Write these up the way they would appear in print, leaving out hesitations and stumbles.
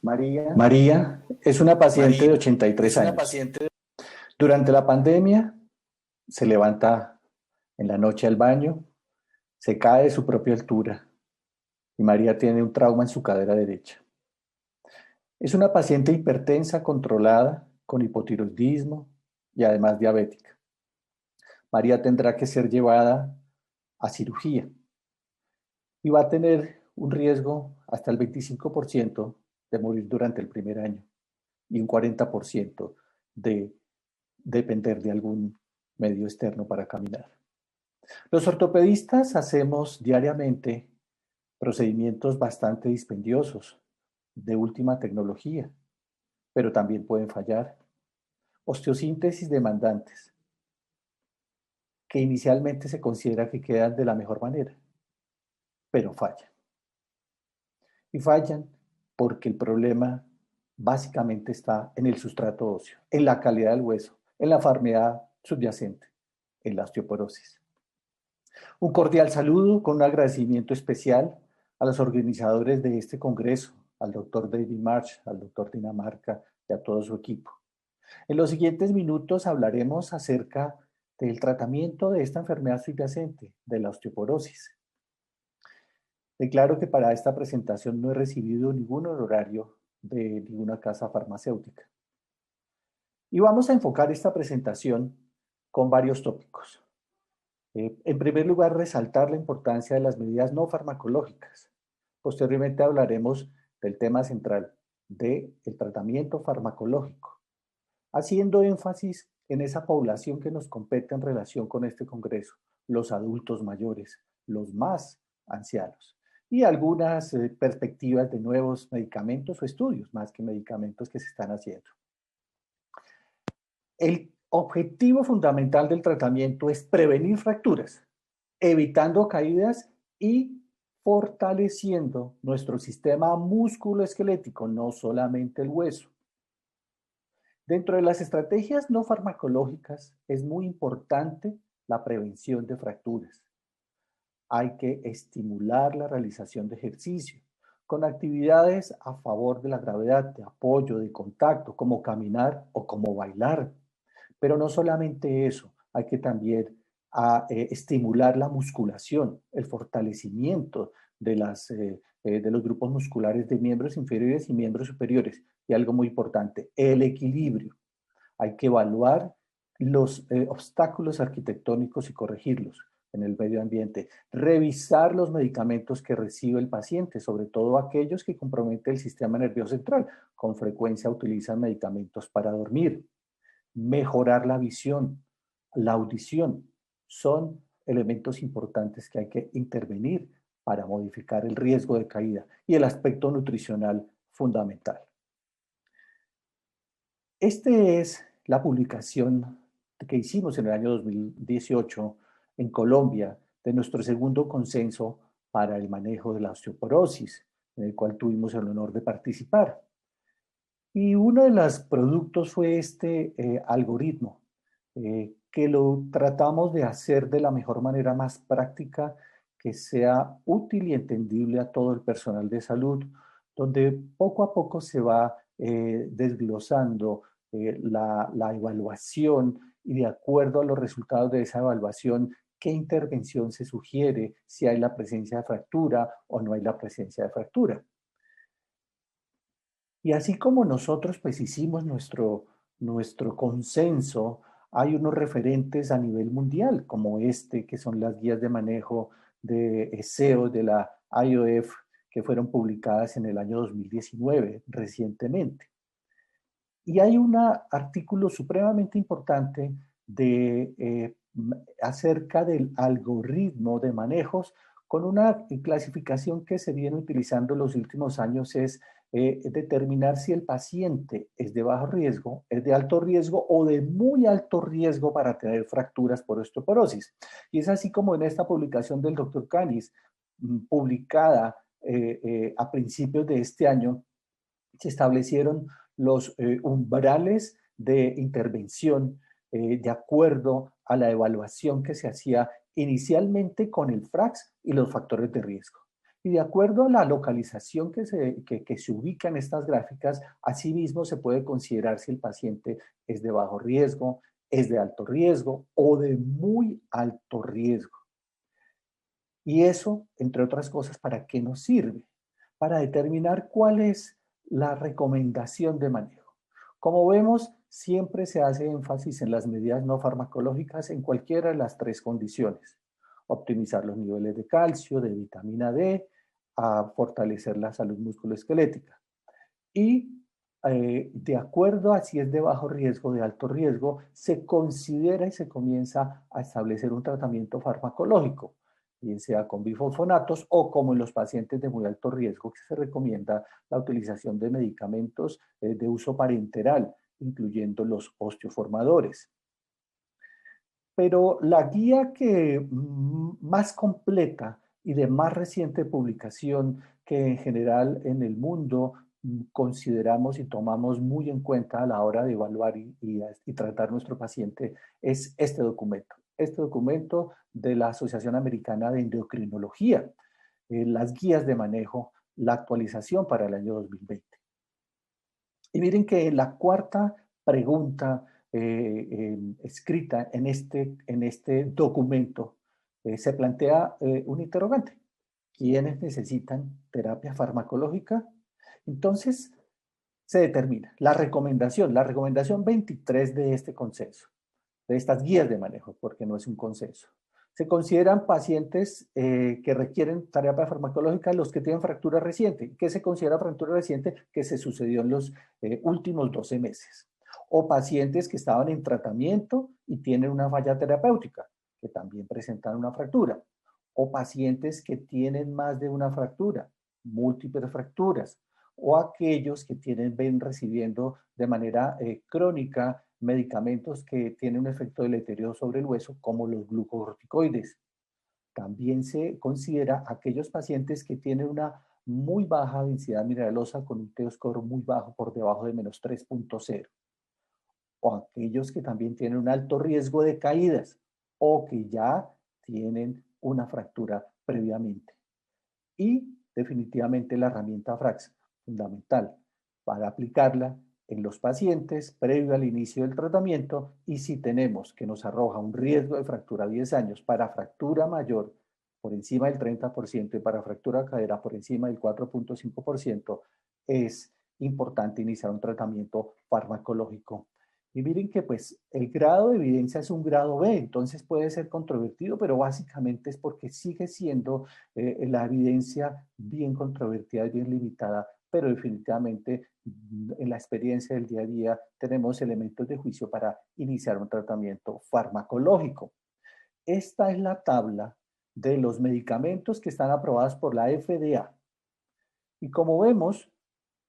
María es una paciente de 83 años. Durante la pandemia se levanta en la noche al baño, se cae de su propia altura y María tiene un trauma en su cadera derecha. Es una paciente hipertensa controlada con hipotiroidismo y además diabética. María tendrá que ser llevada a cirugía y va a tener un riesgo hasta el 25% de morir durante el primer año y un 40% de depender de algún medio externo para caminar. Los ortopedistas hacemos diariamente procedimientos bastante dispendiosos, de última tecnología, pero también pueden fallar. Osteosíntesis demandantes, que inicialmente se considera que quedan de la mejor manera, pero fallan. Y fallan porque el problema básicamente está en el sustrato óseo, en la calidad del hueso, en la enfermedad subyacente, en la osteoporosis. Un cordial saludo con un agradecimiento especial a los organizadores de este congreso, al doctor David March, al doctor Dinamarca y a todo su equipo. En los siguientes minutos hablaremos acerca del tratamiento de esta enfermedad subyacente, de la osteoporosis. Declaro que para esta presentación no he recibido ningún honorario de ninguna casa farmacéutica. Y vamos a enfocar esta presentación con varios tópicos. En primer lugar, resaltar la importancia de las medidas no farmacológicas. Posteriormente hablaremos del tema central del tratamiento farmacológico, haciendo énfasis en esa población que nos compete en relación con este congreso, los adultos mayores, los más ancianos, y algunas perspectivas de nuevos medicamentos o estudios, más que medicamentos que se están haciendo. El objetivo fundamental del tratamiento es prevenir fracturas, evitando caídas y fortaleciendo nuestro sistema musculoesquelético, no solamente el hueso. Dentro de las estrategias no farmacológicas es muy importante la prevención de fracturas. Hay que estimular la realización de ejercicio con actividades a favor de la gravedad, de apoyo, de contacto, como caminar o como bailar. Pero no solamente eso, hay que también estimular la musculación, el fortalecimiento de los grupos musculares de miembros inferiores y miembros superiores. Y algo muy importante, el equilibrio. Hay que evaluar los obstáculos arquitectónicos y corregirlos en el medio ambiente. Revisar los medicamentos que recibe el paciente, sobre todo aquellos que comprometen el sistema nervioso central. Con frecuencia utilizan medicamentos para dormir. Mejorar la visión, la audición. Son elementos importantes que hay que intervenir para modificar el riesgo de caída y el aspecto nutricional fundamental. Esta es la publicación que hicimos en el año 2018 en Colombia de nuestro segundo consenso para el manejo de la osteoporosis, en el cual tuvimos el honor de participar. Y uno de los productos fue este algoritmo, que lo tratamos de hacer de la mejor manera más práctica, que sea útil y entendible a todo el personal de salud, donde poco a poco se va desglosando la evaluación y de acuerdo a los resultados de esa evaluación, qué intervención se sugiere, si hay la presencia de fractura o no hay la presencia de fractura. Y así como nosotros pues hicimos nuestro consenso, hay unos referentes a nivel mundial, como este, que son las guías de manejo de SEO de la IOF, que fueron publicadas en el año 2019, recientemente. Y hay un artículo supremamente importante acerca del algoritmo de manejos con una clasificación que se viene utilizando en los últimos años, es determinar si el paciente es de bajo riesgo, es de alto riesgo o de muy alto riesgo para tener fracturas por osteoporosis. Y es así como en esta publicación del doctor Canis, publicada a principios de este año, se establecieron los umbrales de intervención de acuerdo a la evaluación que se hacía inicialmente con el FRAX y los factores de riesgo. Y de acuerdo a la localización que se ubica en estas gráficas, asimismo se puede considerar si el paciente es de bajo riesgo, es de alto riesgo o de muy alto riesgo. Y eso, entre otras cosas, ¿para qué nos sirve? Para determinar cuál es la recomendación de manejo. Como vemos, siempre se hace énfasis en las medidas no farmacológicas en cualquiera de las tres condiciones. Optimizar los niveles de calcio, de vitamina D, a fortalecer la salud musculoesquelética. Y de acuerdo a si es de bajo riesgo o de alto riesgo, se considera y se comienza a establecer un tratamiento farmacológico, bien sea con bifosfonatos o como en los pacientes de muy alto riesgo, que se recomienda la utilización de medicamentos de uso parenteral, incluyendo los osteoformadores. Pero la guía que más completa y de más reciente publicación que en general en el mundo consideramos y tomamos muy en cuenta a la hora de evaluar y tratar nuestro paciente es este documento de la Asociación Americana de Endocrinología, las guías de manejo, la actualización para el año 2020. Y miren que la cuarta pregunta escrita en este documento se plantea un interrogante. ¿Quiénes necesitan terapia farmacológica? Entonces, se determina la recomendación 23 de este consenso, de estas guías de manejo, porque no es un consenso. Se consideran pacientes que requieren terapia farmacológica los que tienen fractura reciente. ¿Qué se considera fractura reciente? Que se sucedió en los últimos 12 meses. O pacientes que estaban en tratamiento y tienen una falla terapéutica, que también presentan una fractura. O pacientes que tienen más de una fractura, múltiples fracturas. O aquellos que ven recibiendo de manera crónica medicamentos que tienen un efecto deleterio sobre el hueso, como los glucocorticoides. También se considera aquellos pacientes que tienen una muy baja densidad mineralosa con un T-score muy bajo, por debajo de menos 3.0. O aquellos que también tienen un alto riesgo de caídas o que ya tienen una fractura previamente. Y definitivamente la herramienta FRAX, fundamental para aplicarla en los pacientes previo al inicio del tratamiento, y si tenemos que nos arroja un riesgo de fractura a 10 años para fractura mayor por encima del 30% y para fractura de cadera por encima del 4.5%, es importante iniciar un tratamiento farmacológico. Y miren que pues el grado de evidencia es un grado B, entonces puede ser controvertido, pero básicamente es porque sigue siendo la evidencia bien controvertida y bien limitada, pero definitivamente en la experiencia del día a día tenemos elementos de juicio para iniciar un tratamiento farmacológico. Esta es la tabla de los medicamentos que están aprobados por la FDA. Y como vemos,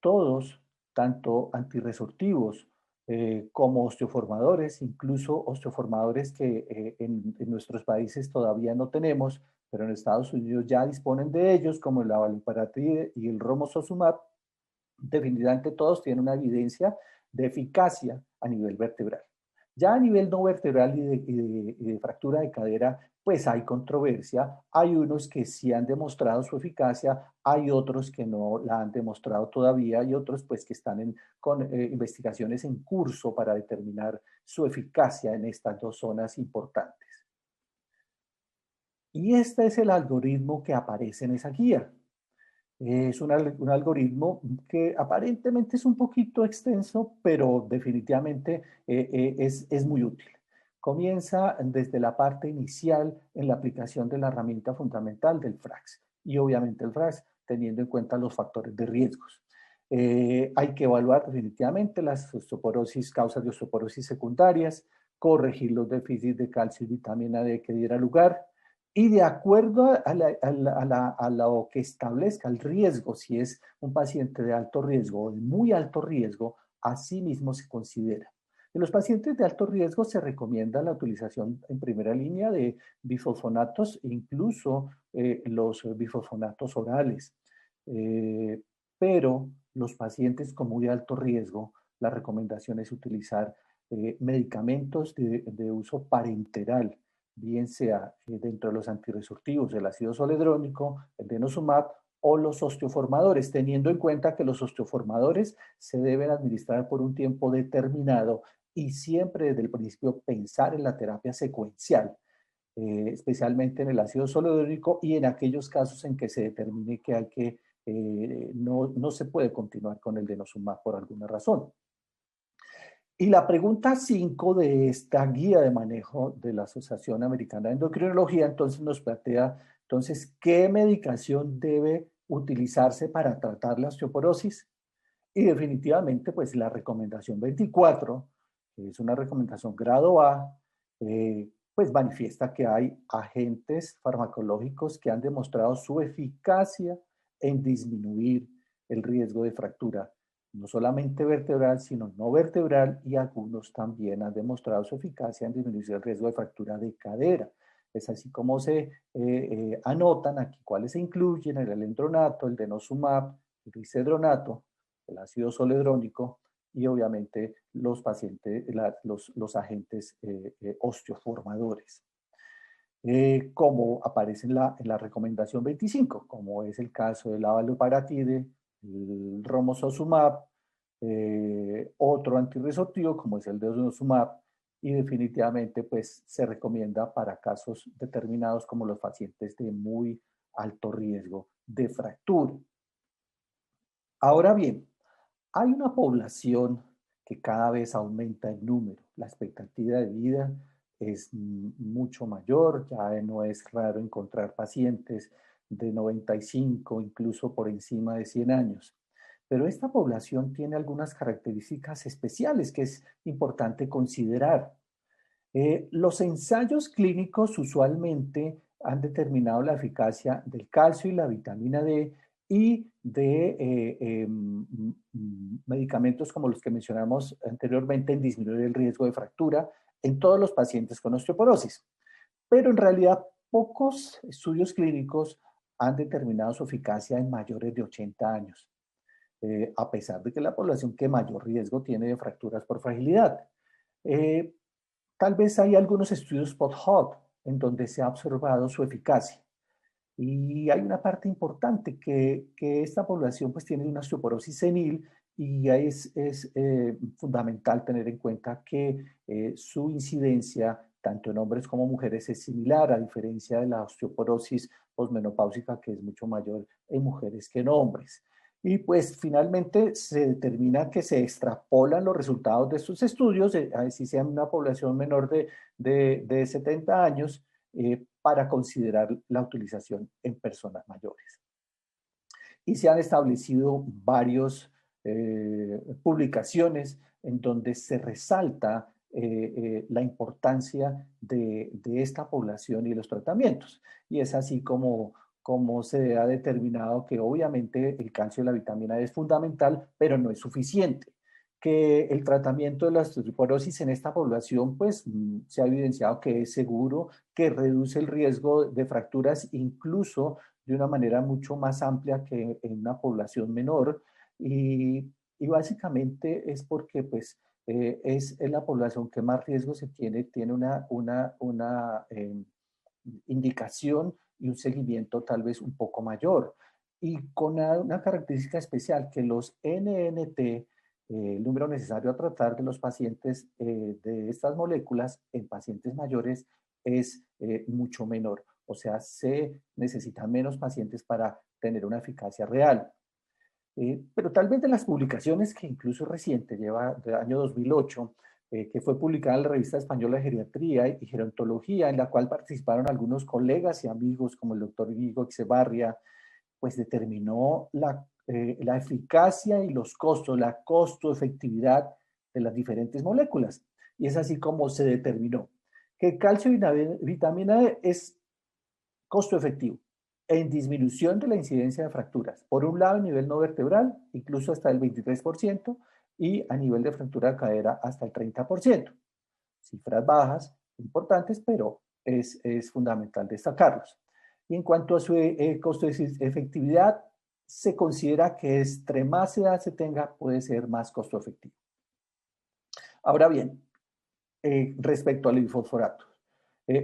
todos, tanto antirresortivos como osteoformadores, incluso osteoformadores que en nuestros países todavía no tenemos, pero en Estados Unidos ya disponen de ellos, como el abaloparatide y el romosozumab, definitivamente todos tienen una evidencia de eficacia a nivel vertebral. Ya a nivel no vertebral y de fractura de cadera, pues hay controversia. Hay unos que sí han demostrado su eficacia, hay otros que no la han demostrado todavía y otros pues que están con investigaciones en curso para determinar su eficacia en estas dos zonas importantes. Y este es el algoritmo que aparece en esa guía. Es un algoritmo que aparentemente es un poquito extenso, pero definitivamente es muy útil. Comienza desde la parte inicial en la aplicación de la herramienta fundamental del FRAX y obviamente el FRAX teniendo en cuenta los factores de riesgos. Hay que evaluar definitivamente las osteoporosis, causas de osteoporosis secundarias, corregir los déficits de calcio y vitamina D que diera lugar, y de acuerdo a lo que establezca el riesgo, si es un paciente de alto riesgo o de muy alto riesgo, así mismo se considera. En los pacientes de alto riesgo se recomienda la utilización en primera línea de bifosfonatos, incluso los bifosfonatos orales. Pero los pacientes con muy alto riesgo, la recomendación es utilizar medicamentos de uso parenteral, bien sea dentro de los antirresortivos, el ácido zoledrónico, el denosumab o los osteoformadores, teniendo en cuenta que los osteoformadores se deben administrar por un tiempo determinado y siempre desde el principio pensar en la terapia secuencial, especialmente en el ácido zoledrónico y en aquellos casos en que se determine que hay que no se puede continuar con el denosumab por alguna razón. Y la pregunta 5 de esta guía de manejo de la Asociación Americana de Endocrinología entonces nos plantea, entonces, ¿qué medicación debe utilizarse para tratar la osteoporosis? Y definitivamente, pues la recomendación 24, que es una recomendación grado A, pues manifiesta que hay agentes farmacológicos que han demostrado su eficacia en disminuir el riesgo de fractura, no solamente vertebral, sino no vertebral, y algunos también han demostrado su eficacia en disminuir el riesgo de fractura de cadera. Es así como se anotan aquí cuáles se incluyen: el alendronato, el denosumab, el risedronato, el ácido zoledrónico y obviamente los pacientes, los agentes osteoformadores. Como aparece en la recomendación 25, como es el caso del abaloparatide, el romosozumab, otro antirresortivo como es el denosumab, y definitivamente pues se recomienda para casos determinados como los pacientes de muy alto riesgo de fractura. Ahora bien, hay una población que cada vez aumenta en número. La expectativa de vida es mucho mayor, ya no es raro encontrar pacientes de 95, incluso por encima de 100 años. Pero esta población tiene algunas características especiales que es importante considerar. Los ensayos clínicos usualmente han determinado la eficacia del calcio y la vitamina D y de medicamentos como los que mencionamos anteriormente en disminuir el riesgo de fractura en todos los pacientes con osteoporosis. Pero en realidad pocos estudios clínicos han determinado su eficacia en mayores de 80 años, a pesar de que es la población que mayor riesgo tiene de fracturas por fragilidad. Eh, Tal vez hay algunos estudios post-hoc en donde se ha observado su eficacia. Y hay una parte importante que esta población pues tiene una osteoporosis senil y es fundamental tener en cuenta que su incidencia tanto en hombres como mujeres es similar, a diferencia de la osteoporosis posmenopáusica que es mucho mayor en mujeres que en hombres. Y pues finalmente se determina que se extrapolan los resultados de estos estudios, así sea en una población menor de 70 años, para considerar la utilización en personas mayores. Y se han establecido varias publicaciones en donde se resalta la importancia de esta población y los tratamientos. Y es así como se ha determinado que obviamente el calcio y la vitamina D es fundamental, pero no es suficiente. Que el tratamiento de la osteoporosis en esta población, pues se ha evidenciado que es seguro, que reduce el riesgo de fracturas incluso de una manera mucho más amplia que en una población menor. Y básicamente es porque pues es la población que más riesgo se tiene una indicación y un seguimiento tal vez un poco mayor. Y con una característica especial, que los NNT, el número necesario a tratar de los pacientes de estas moléculas en pacientes mayores es mucho menor. O sea, se necesitan menos pacientes para tener una eficacia real. Pero tal vez de las publicaciones que incluso reciente, lleva del año 2008, que fue publicada en la Revista Española de Geriatría y Gerontología, en la cual participaron algunos colegas y amigos como el doctor Guigo Xebarria, pues determinó la eficacia y los costos, la costo-efectividad de las diferentes moléculas. Y es así como se determinó que calcio y vitamina D es costo efectivo en disminución de la incidencia de fracturas. Por un lado, a nivel no vertebral, incluso hasta el 23%, y a nivel de fractura de cadera hasta el 30%. Cifras bajas, importantes, pero es fundamental destacarlos. Y en cuanto a su costo de efectividad, se considera que entre más edad se tenga, puede ser más costo efectivo. Ahora bien, respecto al glifosforato.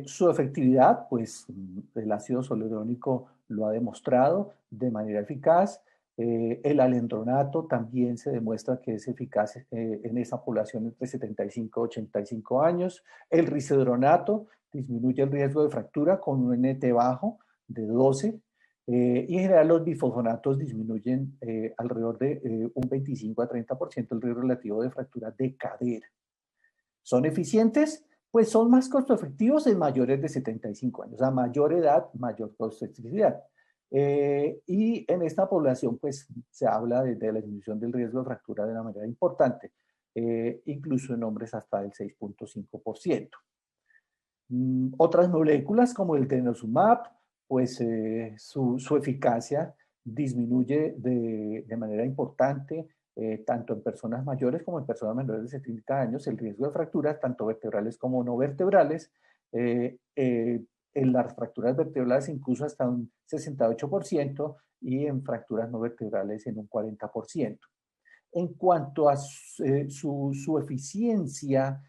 Su efectividad, pues el ácido zoledrónico lo ha demostrado de manera eficaz. El alendronato también se demuestra que es eficaz en esa población entre 75 y 85 años. El risedronato disminuye el riesgo de fractura con un NT bajo de 12. Y en general los bifosfonatos disminuyen alrededor de un 25 a 30% el riesgo relativo de fractura de cadera. ¿Son eficientes? Pues son más costo efectivos en mayores de 75 años. A mayor edad, mayor costo efectividad. Y en esta población, pues se habla de la disminución del riesgo de fractura de una manera importante, incluso en hombres hasta del 6.5%. Otras moléculas como el denosumab, pues su eficacia disminuye de manera importante, tanto en personas mayores como en personas menores de 70 años, el riesgo de fracturas, tanto vertebrales como no vertebrales. En las fracturas vertebrales incluso hasta un 68% y en fracturas no vertebrales en un 40%. En cuanto a su eficiencia,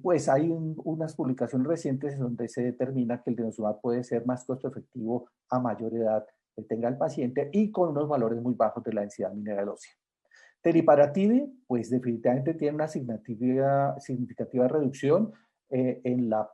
pues hay unas publicaciones recientes donde se determina que el denosumab puede ser más costo efectivo a mayor edad que tenga el paciente y con unos valores muy bajos de la densidad mineral ósea. Teriparatide, pues definitivamente tiene una significativa reducción en la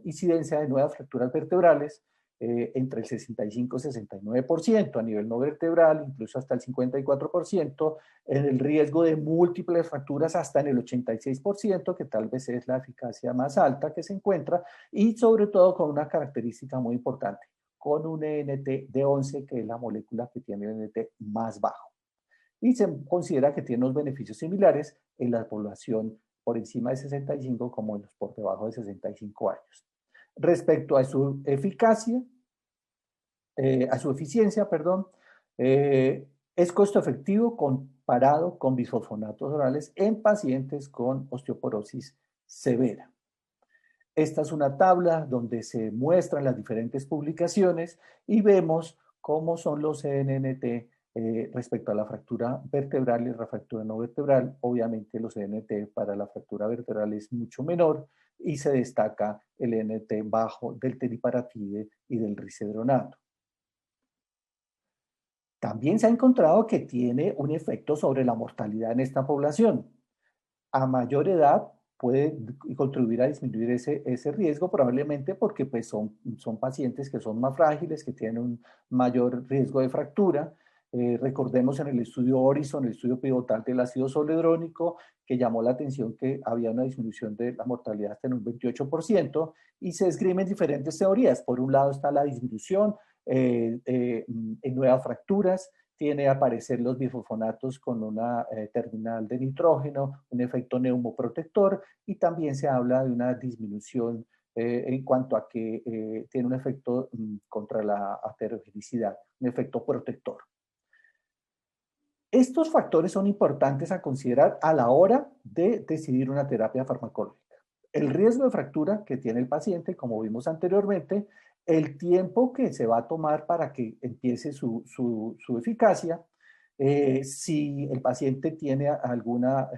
incidencia de nuevas fracturas vertebrales, entre el 65 y 69% a nivel no vertebral, incluso hasta el 54%, en el riesgo de múltiples fracturas hasta en el 86%, que tal vez es la eficacia más alta que se encuentra, y sobre todo con una característica muy importante, con un ENT de 11, que es la molécula que tiene el ENT más bajo. Y se considera que tiene unos beneficios similares en la población por encima de 65 como en los por debajo de 65 años. Respecto a su eficacia, a su eficiencia, perdón, es costo efectivo comparado con bisfosfonatos orales en pacientes con osteoporosis severa. Esta es una tabla donde se muestran las diferentes publicaciones y vemos cómo son los CNNT respecto a la fractura vertebral y la fractura no vertebral. Obviamente los CNT para la fractura vertebral es mucho menor y se destaca el NT bajo del teriparatide y del risedronato. También se ha encontrado que tiene un efecto sobre la mortalidad en esta población. A mayor edad puede contribuir a disminuir ese riesgo, probablemente porque pues, son pacientes que son más frágiles, que tienen un mayor riesgo de fractura. Recordemos en el estudio Horizon, el estudio pivotal del ácido zoledrónico, que llamó la atención que había una disminución de la mortalidad hasta en un 28%, y se esgrimen diferentes teorías. Por un lado está la disminución en nuevas fracturas, tiene a aparecer los bifosfonatos con una terminal de nitrógeno, un efecto neumoprotector, y también se habla de una disminución en cuanto a que tiene un efecto contra la aterogenicidad, un efecto protector. Estos factores son importantes a considerar a la hora de decidir una terapia farmacológica. El riesgo de fractura que tiene el paciente, como vimos anteriormente, el tiempo que se va a tomar para que empiece su eficacia, si el paciente tiene alguna,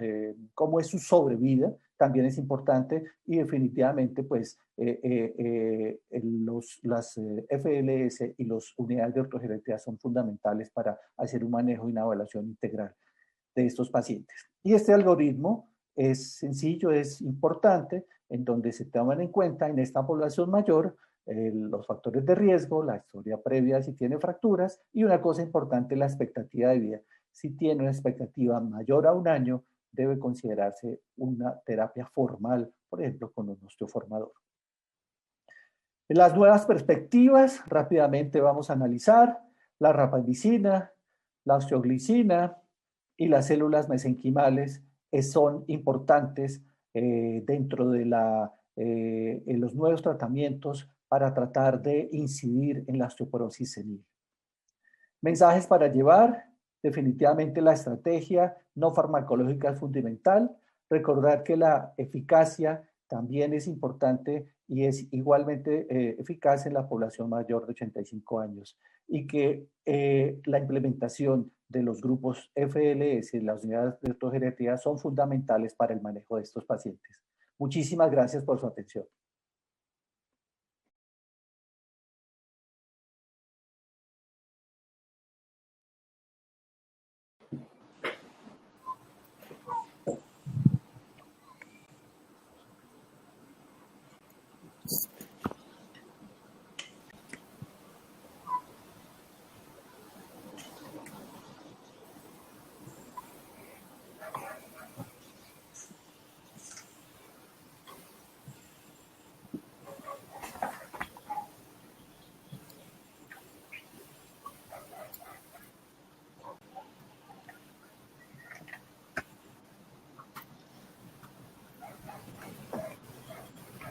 cómo es su sobrevida, también es importante, y definitivamente pues las FLS y las unidades de ortogenética son fundamentales para hacer un manejo y una evaluación integral de estos pacientes. Y este algoritmo es sencillo, es importante, en donde se toman en cuenta en esta población mayor los factores de riesgo, la historia previa si tiene fracturas, y una cosa importante, la expectativa de vida. Si tiene una expectativa mayor a un año, debe considerarse una terapia formal, por ejemplo, con un osteoformador. Las nuevas perspectivas, rápidamente vamos a analizar la rapamicina, la osteoglicina y las células mesenquimales son importantes dentro de los nuevos tratamientos para tratar de incidir en la osteoporosis senil. Mensajes para llevar, definitivamente la estrategia no farmacológica es fundamental. Recordar que la eficacia también es importante y es igualmente eficaz en la población mayor de 85 años y que la implementación de los grupos FLS, las unidades de ortogenética, son fundamentales para el manejo de estos pacientes. Muchísimas gracias por su atención.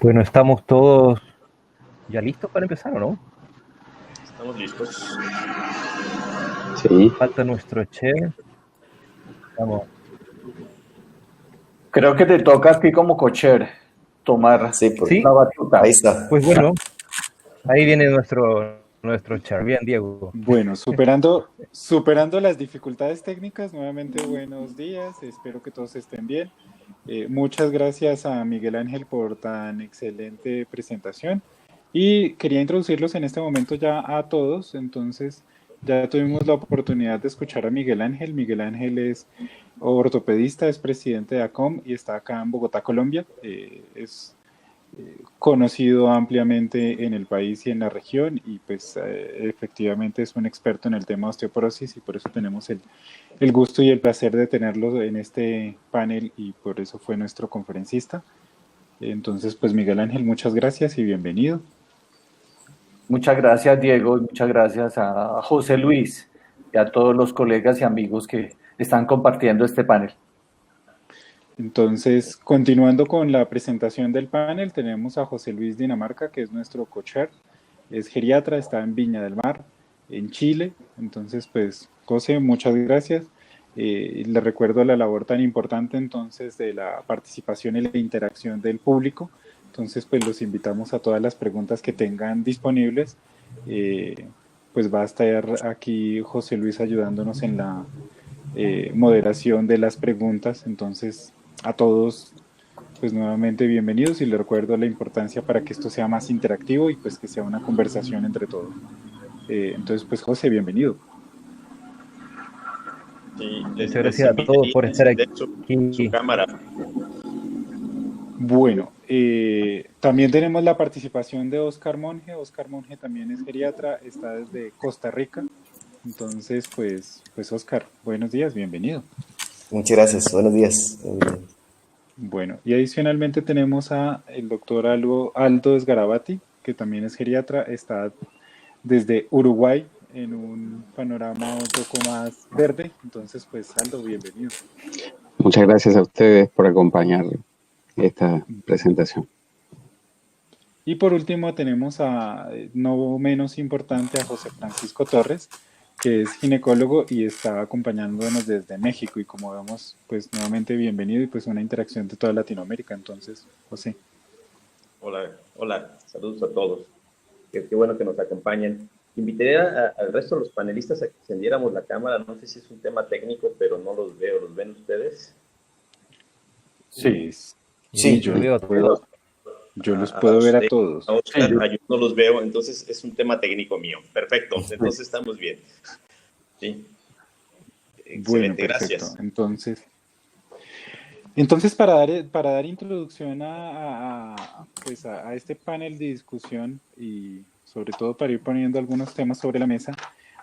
Bueno, estamos todos ya listos para empezar, ¿o no? Estamos listos. Sí. Falta nuestro chef. Vamos. Creo que te toca a ti como cocher tomar ¿Sí? la batuta. Ahí está. Pues bueno, ahí viene nuestro chef. Bien, Diego. Bueno, superando las dificultades técnicas, nuevamente buenos días, espero que todos estén bien. Muchas gracias a Miguel Ángel por tan excelente presentación y quería introducirlos en este momento ya a todos. Entonces ya tuvimos la oportunidad de escuchar a Miguel Ángel. Miguel Ángel es ortopedista, es presidente de ACOM y está acá en Bogotá, Colombia. Es conocido ampliamente en el país y en la región y pues efectivamente es un experto en el tema de osteoporosis y por eso tenemos el gusto y el placer de tenerlo en este panel y por eso fue nuestro conferencista. Entonces, pues Miguel Ángel, muchas gracias y bienvenido. Muchas gracias, Diego, y muchas gracias a José Luis y a todos los colegas y amigos que están compartiendo este panel. Entonces, continuando con la presentación del panel, tenemos a José Luis Dinamarca, que es nuestro cocher, es geriatra, está en Viña del Mar, en Chile. Entonces, pues, José, muchas gracias. Le recuerdo la labor tan importante entonces de la participación y la interacción del público. Entonces, pues los invitamos a todas las preguntas que tengan disponibles. Pues va a estar aquí José Luis ayudándonos en la moderación de las preguntas. Entonces, a todos, pues nuevamente bienvenidos y les recuerdo la importancia para que esto sea más interactivo y pues que sea una conversación entre todos. Entonces, pues José, bienvenido. Sí, muchas gracias a todos por estar aquí. Su cámara. Bueno, también tenemos la participación de Oscar Monge. Oscar Monge también es geriatra, está desde Costa Rica. Entonces, pues Oscar, buenos días, bienvenido. Muchas gracias, buenos días. Bueno, y adicionalmente tenemos a el doctor Aldo Esgarabati, que también es geriatra, está desde Uruguay en un panorama un poco más verde. Entonces, pues Aldo, bienvenido. Muchas gracias a ustedes por acompañar esta presentación. Y por último tenemos a, no menos importante, a José Francisco Torres, que es ginecólogo y está acompañándonos desde México. Y como vemos, pues nuevamente bienvenido y pues una interacción de toda Latinoamérica. Entonces, José. Hola, saludos a todos. Qué bueno que nos acompañen. Invitaría al resto de los panelistas a que encendiéramos la cámara. No sé si es un tema técnico, pero no los veo. ¿Los ven ustedes? Sí, yo los puedo. Yo los puedo ver a todos. Yo no los veo, entonces es un tema técnico mío. Perfecto, entonces estamos bien. Sí. Excelente, bueno, gracias. Entonces para dar introducción pues a este panel de discusión y sobre todo para ir poniendo algunos temas sobre la mesa,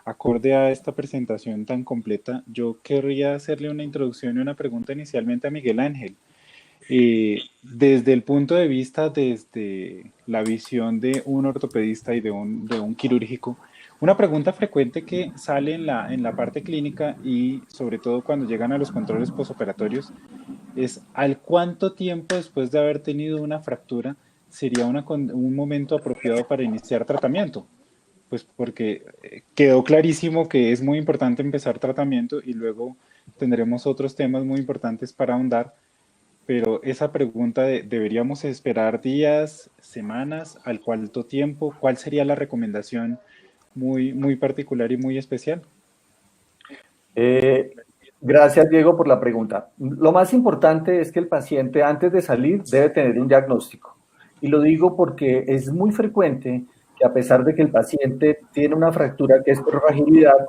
acorde a esta presentación tan completa, yo querría hacerle una introducción y una pregunta inicialmente a Miguel Ángel. Desde el punto de vista, desde la visión de un ortopedista y de un quirúrgico, una pregunta frecuente que sale en la parte clínica y sobre todo cuando llegan a los controles posoperatorios es ¿al cuánto tiempo después de haber tenido una fractura sería un momento apropiado para iniciar tratamiento? Pues porque quedó clarísimo que es muy importante empezar tratamiento y luego tendremos otros temas muy importantes para ahondar. Pero esa pregunta de ¿deberíamos esperar días, semanas, al cuánto tiempo? ¿Cuál sería la recomendación muy particular y muy especial? Gracias, Diego, por la pregunta. Lo más importante es que el paciente antes de salir debe tener un diagnóstico. Y lo digo porque es muy frecuente que a pesar de que el paciente tiene una fractura que es por fragilidad,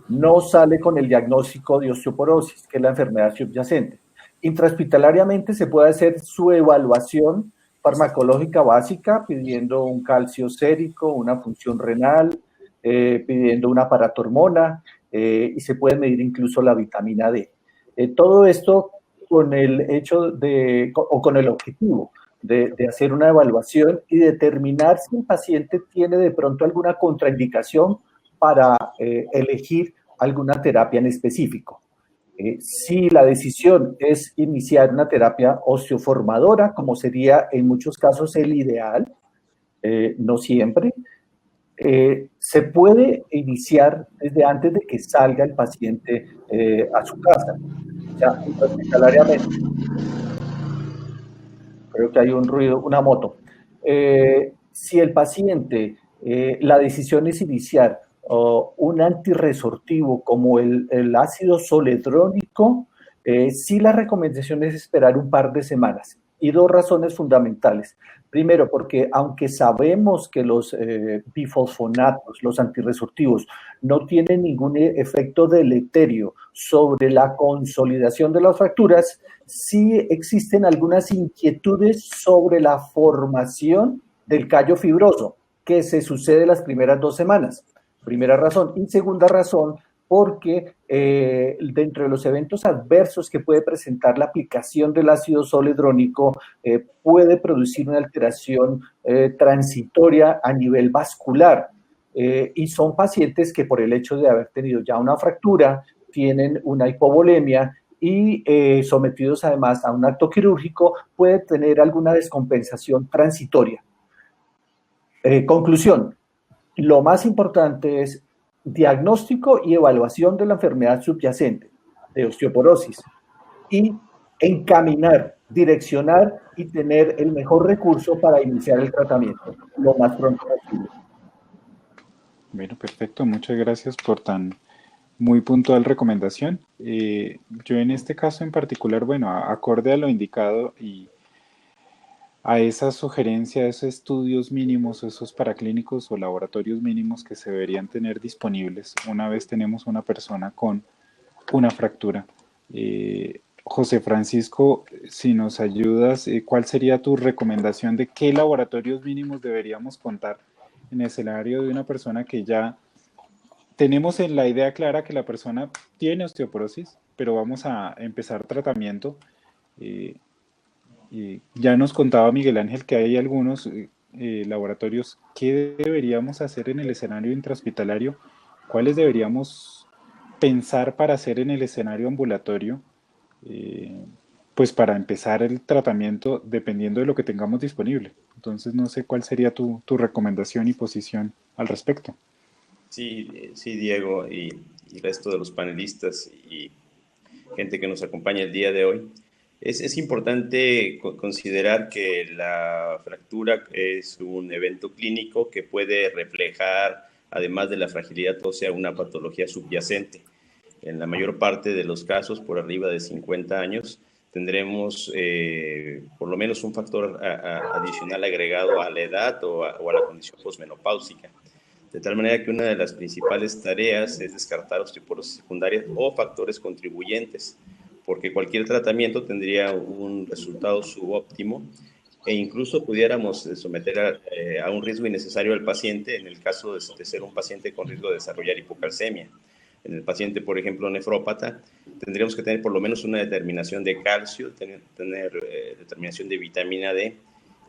no sale con el diagnóstico de osteoporosis, que es la enfermedad subyacente. Intrahospitalariamente se puede hacer su evaluación farmacológica básica pidiendo un calcio sérico, una función renal, pidiendo una paratormona y se puede medir incluso la vitamina D. Todo esto con el hecho o con el objetivo de hacer una evaluación y determinar si el paciente tiene de pronto alguna contraindicación para elegir alguna terapia en específico. Si la decisión es iniciar una terapia osteoformadora, como sería en muchos casos el ideal, no siempre, se puede iniciar desde antes de que salga el paciente a su casa, o sea, intrahospitalariamente. Creo que hay un ruido, una moto. Si el paciente, la decisión es iniciar un antirresortivo como el ácido zoledrónico, sí la recomendación es esperar un par de semanas. Y dos razones fundamentales. Primero, porque aunque sabemos que los bifosfonatos, los antirresortivos, no tienen ningún efecto deleterio sobre la consolidación de las fracturas, sí existen algunas inquietudes sobre la formación del callo fibroso, que se sucede las primeras 2 semanas. Primera razón. Y segunda razón, porque dentro de los eventos adversos que puede presentar la aplicación del ácido zoledrónico, puede producir una alteración transitoria a nivel vascular. Y son pacientes que por el hecho de haber tenido ya una fractura, tienen una hipovolemia y sometidos además a un acto quirúrgico, puede tener alguna descompensación transitoria. Conclusión, lo más importante es diagnóstico y evaluación de la enfermedad subyacente de osteoporosis y encaminar, direccionar y tener el mejor recurso para iniciar el tratamiento lo más pronto posible. Bueno, perfecto. Muchas gracias por tan muy puntual recomendación. Yo en este caso en particular, bueno, acorde a lo indicado y a esa sugerencia, a esos estudios mínimos, esos paraclínicos o laboratorios mínimos que se deberían tener disponibles una vez tenemos una persona con una fractura. José Francisco, si nos ayudas, ¿cuál sería tu recomendación de qué laboratorios mínimos deberíamos contar en el escenario de una persona que ya tenemos en la idea clara que la persona tiene osteoporosis, pero vamos a empezar tratamiento? Ya nos contaba Miguel Ángel que hay algunos laboratorios. ¿Qué deberíamos hacer en el escenario intrahospitalario? ¿Cuáles deberíamos pensar para hacer en el escenario ambulatorio? Pues para empezar el tratamiento dependiendo de lo que tengamos disponible. Entonces no sé cuál sería tu recomendación y posición al respecto. Sí, sí, Diego y el resto de los panelistas y gente que nos acompaña el día de hoy. Es importante considerar que la fractura es un evento clínico que puede reflejar, además de la fragilidad ósea, una patología subyacente. En la mayor parte de los casos, por arriba de 50 años, tendremos por lo menos un factor adicional agregado a la edad o a la condición posmenopáusica. De tal manera que una de las principales tareas es descartar osteoporosis secundaria o factores contribuyentes, porque cualquier tratamiento tendría un resultado subóptimo e incluso pudiéramos someter a un riesgo innecesario al paciente en el caso de ser un paciente con riesgo de desarrollar hipocalcemia. En el paciente, por ejemplo, nefrópata, tendríamos que tener por lo menos una determinación de calcio, tener determinación de vitamina D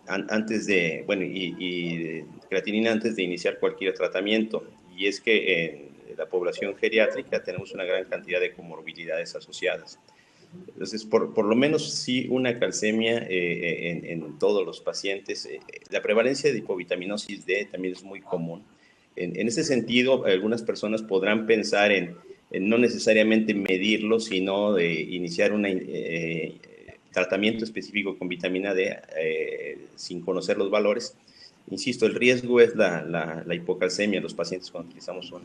antes de, bueno, y creatinina antes de iniciar cualquier tratamiento. Y es que en la población geriátrica tenemos una gran cantidad de comorbilidades asociadas. Entonces, por lo menos sí una calcemia en todos los pacientes. La prevalencia de hipovitaminosis D también es muy común. En ese sentido, algunas personas podrán pensar en no necesariamente medirlo, sino de iniciar un tratamiento específico con vitamina D sin conocer los valores. Insisto, el riesgo es la hipocalcemia en los pacientes cuando utilizamos un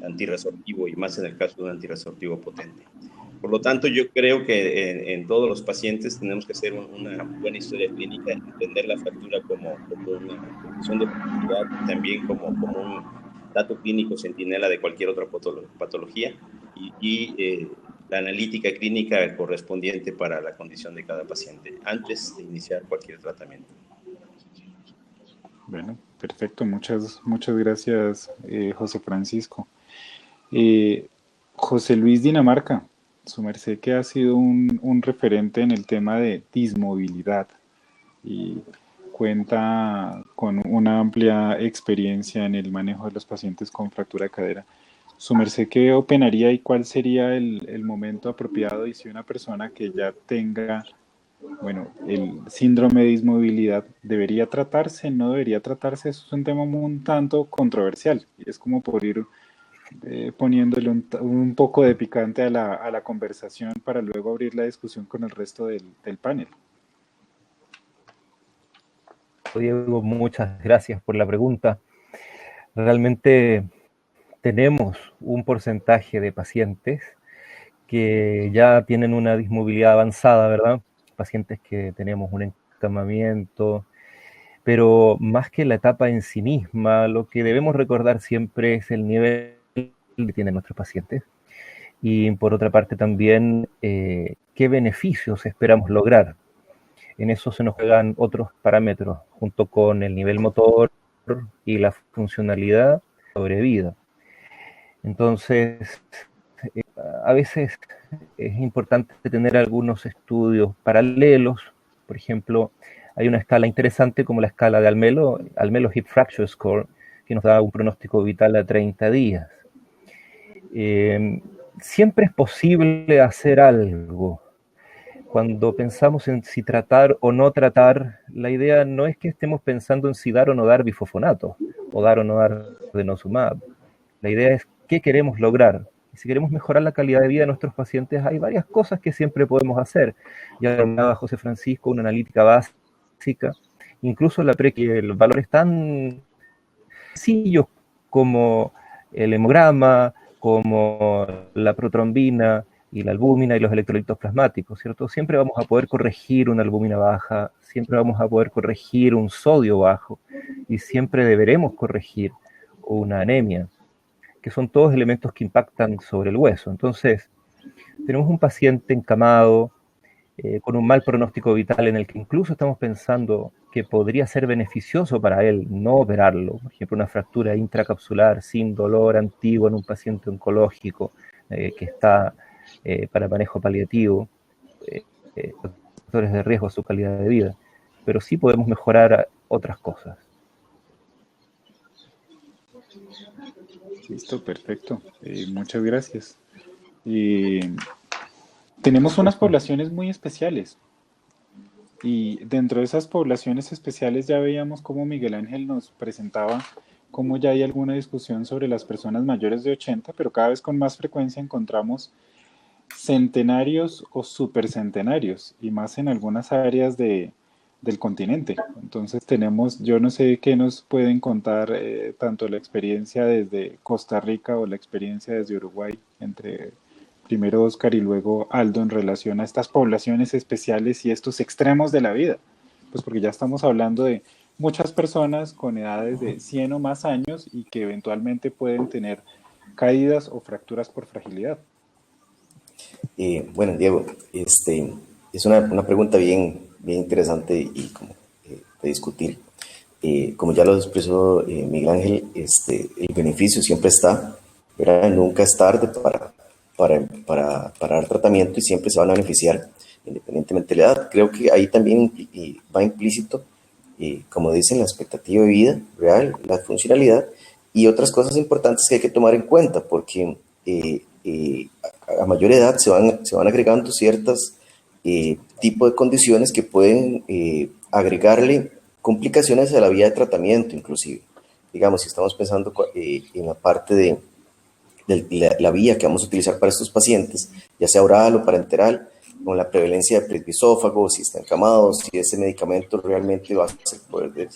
antirresortivo y más en el caso de un antirresortivo potente. Por lo tanto, yo creo que en todos los pacientes tenemos que hacer una buena historia clínica, entender la fractura como una condición de oportunidad, también como un dato clínico centinela de cualquier otra patología y la analítica clínica correspondiente para la condición de cada paciente antes de iniciar cualquier tratamiento. Bueno, perfecto. Muchas gracias, José Francisco. José Luis Dinamarca, su merced que ha sido un referente en el tema de dismovilidad y cuenta con una amplia experiencia en el manejo de los pacientes con fractura de cadera. ¿Su merced qué opinaría y cuál sería el momento apropiado y si una persona que ya tenga, bueno, el síndrome de dismovilidad debería tratarse, no debería tratarse? Eso es un tema un tanto controversial y es como por ir poniéndole un poco de picante a la conversación para luego abrir la discusión con el resto del panel. Diego, muchas gracias por la pregunta. Realmente tenemos un porcentaje de pacientes que ya tienen una dismovilidad avanzada, ¿verdad? Pacientes que tenemos un encamamiento, pero más que la etapa en sí misma, lo que debemos recordar siempre es el nivel que tienen nuestros pacientes y por otra parte también qué beneficios esperamos lograr. En eso se nos juegan otros parámetros junto con el nivel motor y la funcionalidad sobre vida. Entonces, a veces es importante tener algunos estudios paralelos. Por ejemplo, hay una escala interesante como la escala de Almelo Hip Fracture Score, que nos da un pronóstico vital a 30 días. Siempre es posible hacer algo. Cuando pensamos en si tratar o no tratar, la idea no es que estemos pensando en si dar o no dar bifosfonato, o dar o no dar denosumab. La idea es qué queremos lograr. Y si queremos mejorar la calidad de vida de nuestros pacientes, hay varias cosas que siempre podemos hacer. Ya hablaba José Francisco, una analítica básica, incluso la valores tan sencillos como el hemograma, como la protrombina y la albúmina y los electrolitos plasmáticos, ¿cierto? Siempre vamos a poder corregir una albúmina baja, siempre vamos a poder corregir un sodio bajo y siempre deberemos corregir una anemia, que son todos elementos que impactan sobre el hueso. Entonces, tenemos un paciente encamado con un mal pronóstico vital en el que incluso estamos pensando que podría ser beneficioso para él no operarlo. Por ejemplo, una fractura intracapsular sin dolor antiguo en un paciente oncológico que está para manejo paliativo, factores de riesgo a su calidad de vida. Pero sí podemos mejorar otras cosas. Listo, perfecto. Muchas gracias. Tenemos unas poblaciones muy especiales y dentro de esas poblaciones especiales ya veíamos cómo Miguel Ángel nos presentaba cómo ya hay alguna discusión sobre las personas mayores de 80, pero cada vez con más frecuencia encontramos centenarios o supercentenarios y más en algunas áreas del continente. Entonces tenemos, yo no sé qué nos pueden contar tanto la experiencia desde Costa Rica o la experiencia desde Uruguay, entre primero Oscar y luego Aldo, en relación a estas poblaciones especiales y estos extremos de la vida. Pues porque ya estamos hablando de muchas personas con edades de 100 o más años y que eventualmente pueden tener caídas o fracturas por fragilidad. Bueno, Diego, es una pregunta bien interesante y como de discutir. Como ya lo expresó Miguel Ángel, el beneficio siempre está, ¿verdad? Nunca es tarde para dar tratamiento y siempre se van a beneficiar independientemente de la edad. Creo que ahí también va implícito, como dicen, la expectativa de vida real, la funcionalidad y otras cosas importantes que hay que tomar en cuenta, porque a mayor edad se van agregando ciertos tipos de condiciones que pueden agregarle complicaciones a la vía de tratamiento, inclusive. Digamos, si estamos pensando en la parte de la vía que vamos a utilizar para estos pacientes, ya sea oral o parenteral, con la prevalencia de presbisófago, si está encamado, si ese medicamento realmente va a ser poder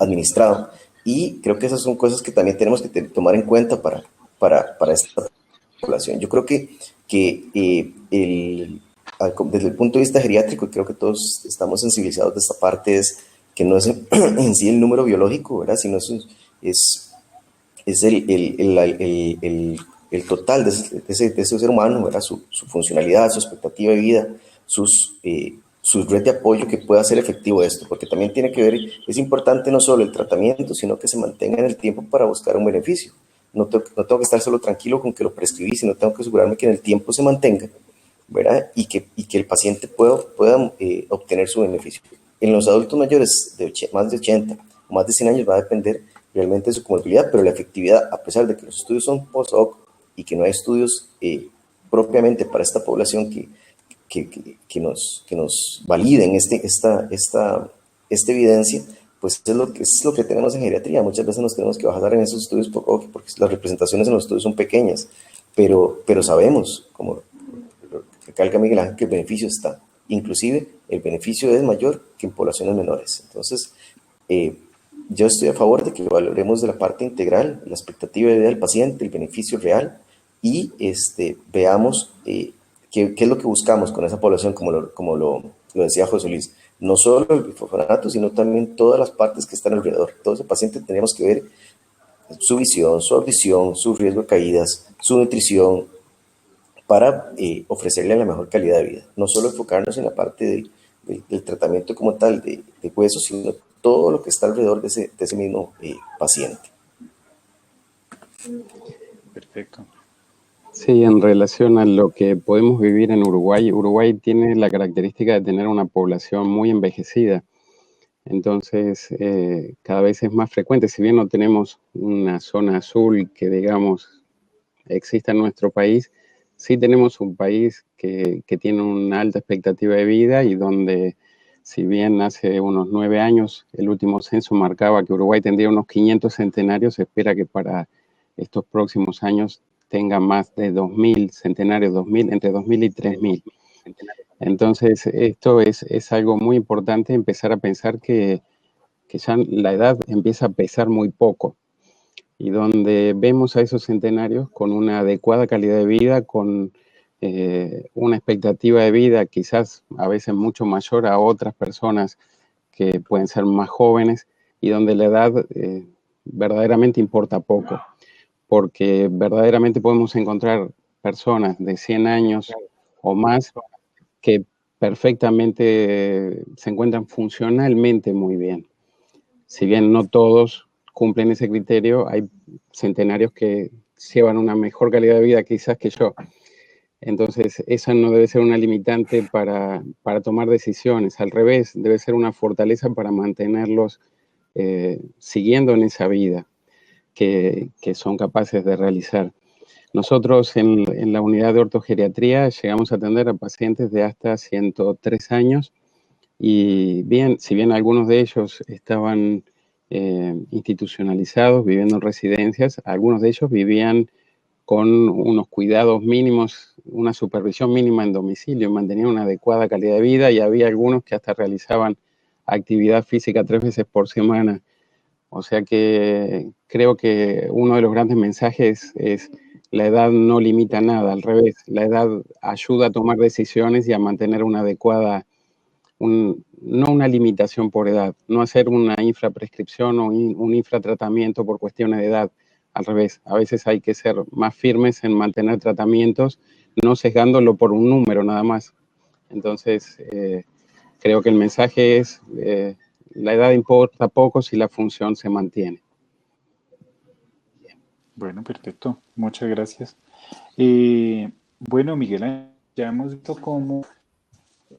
administrado. Y creo que esas son cosas que también tenemos que tomar en cuenta para esta población. Yo creo que desde el punto de vista geriátrico, creo que todos estamos sensibilizados de esta parte, es que no es en sí el número biológico, ¿verdad? Sino es el total de ese ser humano, ¿verdad? Su funcionalidad, su expectativa de vida, su red de apoyo que pueda hacer efectivo esto, porque también tiene que ver, es importante no solo el tratamiento, sino que se mantenga en el tiempo para buscar un beneficio. No tengo que estar solo tranquilo con que lo prescribí, sino tengo que asegurarme que en el tiempo se mantenga, ¿verdad? Y que el paciente pueda obtener su beneficio. En los adultos mayores de más de 80 o más de 100 años va a depender realmente su comorbilidad, pero la efectividad, a pesar de que los estudios son post-hoc y que no hay estudios propiamente para esta población que nos validen esta evidencia, pues es lo que tenemos en geriatría. Muchas veces nos tenemos que basar en esos estudios porque las representaciones en los estudios son pequeñas, pero sabemos, como recalca Miguel Ángel, que el beneficio está. Inclusive el beneficio es mayor que en poblaciones menores. Entonces, yo estoy a favor de que valoremos de la parte integral, la expectativa de vida del paciente, el beneficio real, y veamos qué es lo que buscamos con esa población, como lo decía José Luis. No solo el bifosfonato, sino también todas las partes que están alrededor. Todo ese paciente tenemos que ver su visión, su audición, su riesgo de caídas, su nutrición, para ofrecerle la mejor calidad de vida. No solo enfocarnos en la parte del tratamiento como tal de huesos, sino todo lo que está alrededor de ese mismo paciente. Perfecto. Sí, en relación a lo que podemos vivir en Uruguay, Uruguay tiene la característica de tener una población muy envejecida. Entonces, cada vez es más frecuente, si bien no tenemos una zona azul que, digamos, exista en nuestro país, sí tenemos un país que tiene una alta expectativa de vida y donde, si bien hace unos 9 años el último censo marcaba que Uruguay tendría unos 500 centenarios, se espera que para estos próximos años tenga más de 2.000 centenarios, entre 2.000 y 3.000. Entonces, esto es algo muy importante, empezar a pensar que ya la edad empieza a pesar muy poco, y donde vemos a esos centenarios con una adecuada calidad de vida, con una expectativa de vida quizás a veces mucho mayor a otras personas que pueden ser más jóvenes, y donde la edad verdaderamente importa poco, porque verdaderamente podemos encontrar personas de 100 años o más que perfectamente se encuentran funcionalmente muy bien. Si bien no todos cumplen ese criterio, hay centenarios que llevan una mejor calidad de vida quizás que yo. Entonces, esa no debe ser una limitante para tomar decisiones. Al revés, debe ser una fortaleza para mantenerlos siguiendo en esa vida que son capaces de realizar. Nosotros en la unidad de ortogeriatría llegamos a atender a pacientes de hasta 103 años, y bien, si bien algunos de ellos estaban institucionalizados, viviendo en residencias, algunos de ellos vivían con unos cuidados mínimos, una supervisión mínima en domicilio, mantenían una adecuada calidad de vida, y había algunos que hasta realizaban actividad física 3 veces por semana. O sea que creo que uno de los grandes mensajes es: la edad no limita nada, al revés, la edad ayuda a tomar decisiones y a mantener una adecuada, no una limitación por edad, no hacer una infraprescripción o un infratratamiento por cuestiones de edad. Al revés, a veces hay que ser más firmes en mantener tratamientos, no sesgándolo por un número nada más. Entonces, creo que el mensaje es: la edad importa poco si la función se mantiene. Bueno, perfecto. Muchas gracias. Bueno, Miguel, ya hemos visto cómo,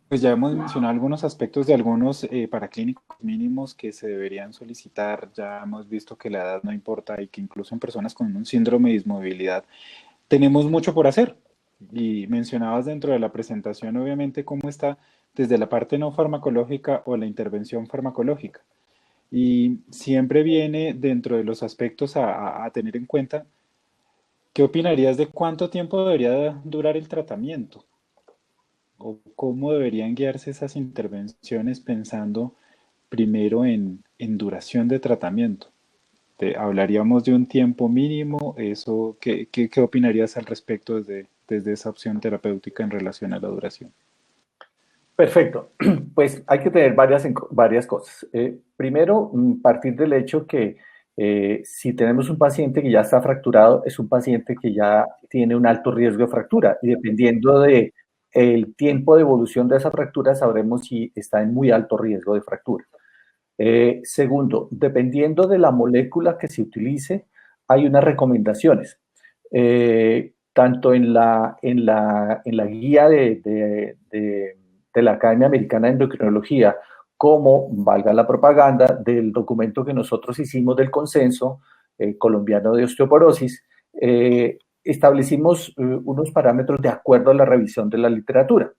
pues ya hemos mencionado algunos aspectos de algunos paraclínicos mínimos que se deberían solicitar. Ya hemos visto que la edad no importa y que incluso en personas con un síndrome de dismovilidad tenemos mucho por hacer. Y mencionabas dentro de la presentación, obviamente, cómo está desde la parte no farmacológica o la intervención farmacológica. Y siempre viene dentro de los aspectos a tener en cuenta. ¿Qué opinarías de cuánto tiempo debería durar el tratamiento? ¿O cómo deberían guiarse esas intervenciones pensando primero en duración de tratamiento? ¿Hablaríamos de un tiempo mínimo? Eso, ¿qué opinarías al respecto desde esa opción terapéutica en relación a la duración? Perfecto. Pues hay que tener varias cosas. Primero, partir del hecho que si tenemos un paciente que ya está fracturado, es un paciente que ya tiene un alto riesgo de fractura, y dependiendo de el tiempo de evolución de esa fractura, sabremos si está en muy alto riesgo de fractura. Segundo, dependiendo de la molécula que se utilice, hay unas recomendaciones. Tanto en la guía de la Academia Americana de Endocrinología como, valga la propaganda, del documento que nosotros hicimos del consenso colombiano de osteoporosis, establecimos unos parámetros de acuerdo a la revisión de la literatura.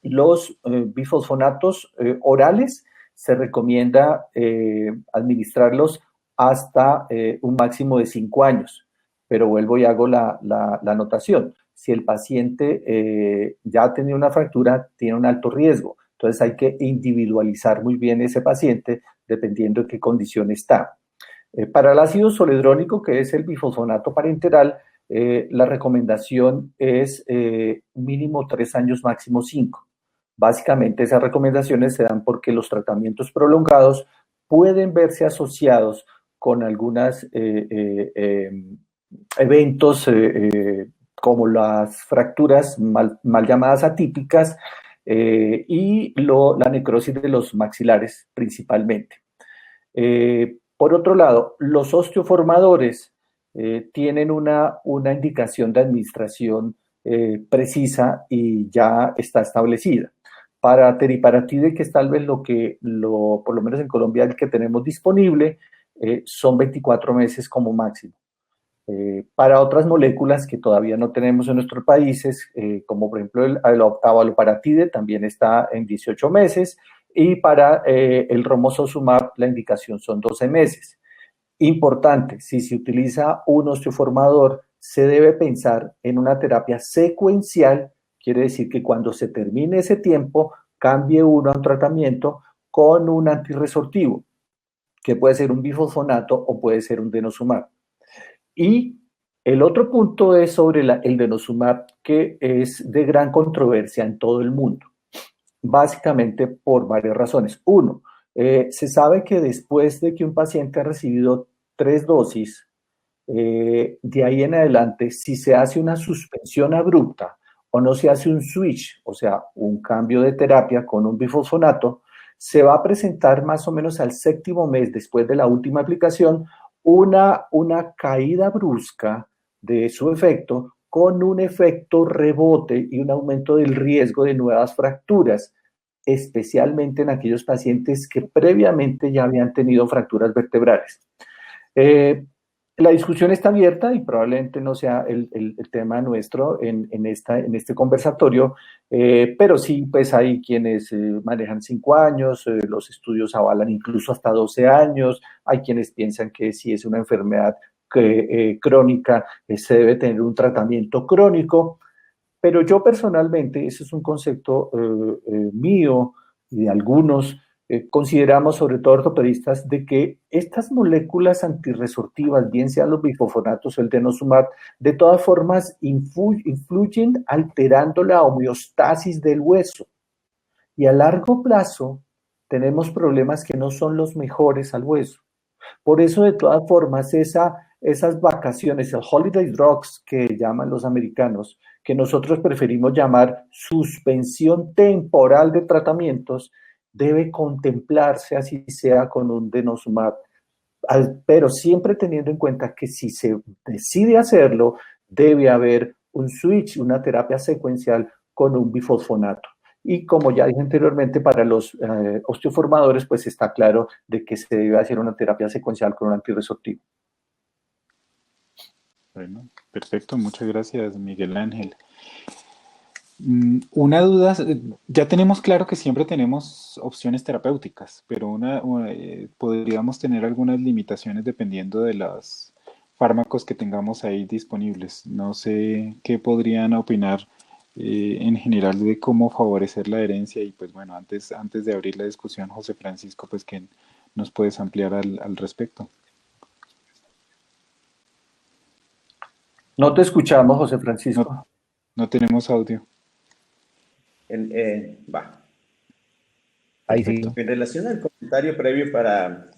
Los bifosfonatos orales se recomienda administrarlos hasta un máximo de 5 años, pero vuelvo y hago la anotación. Si el paciente ya ha tenido una fractura, tiene un alto riesgo. Entonces hay que individualizar muy bien ese paciente dependiendo de qué condición está. Para el ácido zoledrónico, que es el bifosfonato parenteral, la recomendación es mínimo 3 años, máximo 5. Básicamente esas recomendaciones se dan porque los tratamientos prolongados pueden verse asociados con algunos eventos como las fracturas mal llamadas atípicas y la necrosis de los maxilares principalmente. Por otro lado, los osteoformadores tienen una indicación de administración precisa y ya está establecida. Para teriparatide, que es tal vez por lo menos en Colombia, el que tenemos disponible, son 24 meses como máximo. Para otras moléculas que todavía no tenemos en nuestros países, como por ejemplo el abaloparatide, también está en 18 meses, y para el romosozumab la indicación son 12 meses. Importante, si se utiliza un osteoformador, se debe pensar en una terapia secuencial, quiere decir que cuando se termine ese tiempo, cambie uno a un tratamiento con un antirresortivo, que puede ser un bifosfonato o puede ser un denosumab. Y el otro punto es sobre el denosumab, que es de gran controversia en todo el mundo, básicamente por varias razones. Uno, se sabe que después de que un paciente ha recibido 3 dosis, de ahí en adelante, si se hace una suspensión abrupta o no se hace un switch, o sea, un cambio de terapia con un bifosfonato, se va a presentar más o menos al 7º mes después de la última aplicación una caída brusca de su efecto con un efecto rebote y un aumento del riesgo de nuevas fracturas, especialmente en aquellos pacientes que previamente ya habían tenido fracturas vertebrales. La discusión está abierta y probablemente no sea el tema nuestro en este conversatorio, pero sí, pues hay quienes manejan 5 años, los estudios avalan incluso hasta 12 años, hay quienes piensan que si es una enfermedad crónica, se debe tener un tratamiento crónico, pero yo personalmente, ese es un concepto mío y de algunos, consideramos, sobre todo ortopedistas, de que estas moléculas antirresortivas, bien sean los bifosfonatos o el denosumab, de todas formas influyen alterando la homeostasis del hueso. Y a largo plazo tenemos problemas que no son los mejores al hueso. Por eso, de todas formas, esas vacaciones, el holiday drugs que llaman los americanos, que nosotros preferimos llamar suspensión temporal de tratamientos, debe contemplarse, así sea con un denosumab, pero siempre teniendo en cuenta que si se decide hacerlo, debe haber un switch, una terapia secuencial con un bifosfonato. Y como ya dije anteriormente, para los osteoformadores, pues está claro de que se debe hacer una terapia secuencial con un antirresortivo. Bueno, perfecto, muchas gracias, Miguel Ángel. Una duda, ya tenemos claro que siempre tenemos opciones terapéuticas, pero podríamos tener algunas limitaciones dependiendo de los fármacos que tengamos ahí disponibles. No sé qué podrían opinar en general de cómo favorecer la herencia y pues bueno, antes de abrir la discusión, José Francisco, pues que nos puedes ampliar al respecto. No te escuchamos, José Francisco. No tenemos audio. Va. Ahí sí. En relación al comentario previo para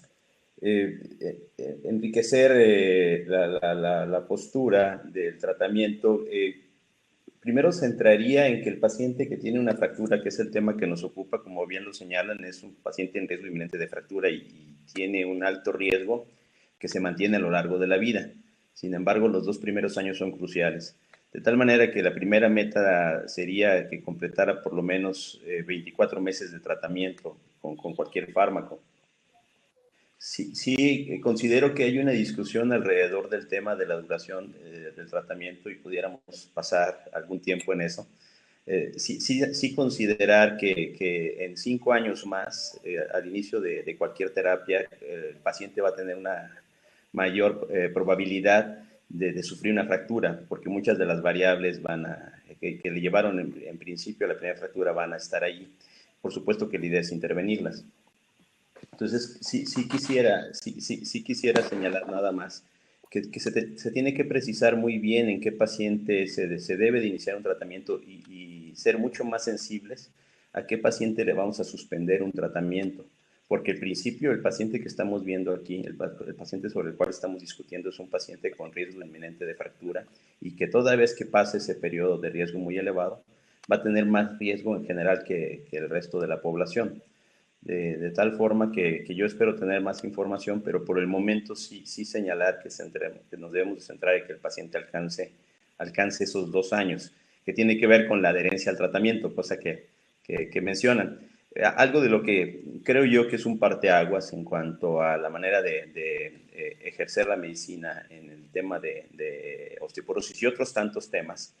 enriquecer la postura del tratamiento, primero centraría en que el paciente que tiene una fractura, que es el tema que nos ocupa, como bien lo señalan, es un paciente en riesgo inminente de fractura y tiene un alto riesgo que se mantiene a lo largo de la vida. Sin embargo, los 2 primeros años son cruciales. De tal manera que la primera meta sería que completara por lo menos 24 meses de tratamiento con cualquier fármaco. Sí, considero que hay una discusión alrededor del tema de la duración del tratamiento y pudiéramos pasar algún tiempo en eso. Sí considerar que en 5 años más, al inicio de cualquier terapia, el paciente va a tener una mayor probabilidad de sufrir una fractura, porque muchas de las variables que le llevaron en principio a la primera fractura van a estar ahí. Por supuesto que la idea es intervenirlas. Entonces, sí quisiera señalar nada más que se tiene que precisar muy bien en qué paciente se debe de iniciar un tratamiento y ser mucho más sensibles a qué paciente le vamos a suspender un tratamiento. Porque al principio el paciente que estamos viendo aquí, el paciente sobre el cual estamos discutiendo, es un paciente con riesgo inminente de fractura y que toda vez que pase ese periodo de riesgo muy elevado, va a tener más riesgo en general que el resto de la población. De tal forma que yo espero tener más información, pero por el momento sí señalar que nos debemos centrar en que el paciente alcance esos 2 años, que tiene que ver con la adherencia al tratamiento, cosa que mencionan. Algo de lo que creo yo que es un parteaguas en cuanto a la manera de ejercer la medicina en el tema de osteoporosis y otros tantos temas,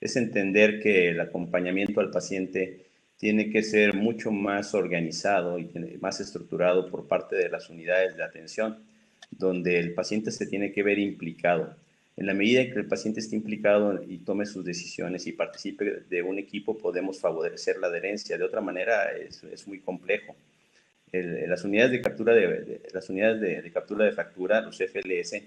es entender que el acompañamiento al paciente tiene que ser mucho más organizado y más estructurado por parte de las unidades de atención, donde el paciente se tiene que ver implicado. En la medida en que el paciente esté implicado y tome sus decisiones y participe de un equipo, podemos favorecer la adherencia. De otra manera, es muy complejo. Las unidades de captura de captura de fractura, los FLS,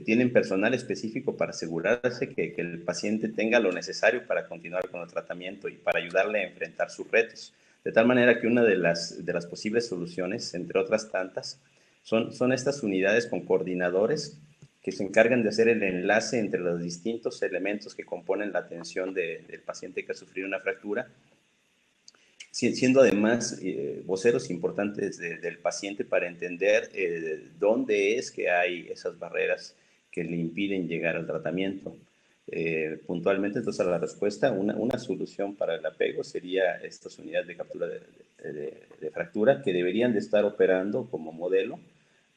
tienen personal específico para asegurarse que el paciente tenga lo necesario para continuar con el tratamiento y para ayudarle a enfrentar sus retos. De tal manera que una de las posibles soluciones, entre otras tantas, son estas unidades con coordinadores que se encargan de hacer el enlace entre los distintos elementos que componen la atención del paciente que ha sufrido una fractura, siendo además voceros importantes del paciente para entender dónde es que hay esas barreras que le impiden llegar al tratamiento. Puntualmente, entonces, a la respuesta, una solución para el apego sería estas unidades de captura de fractura que deberían de estar operando como modelo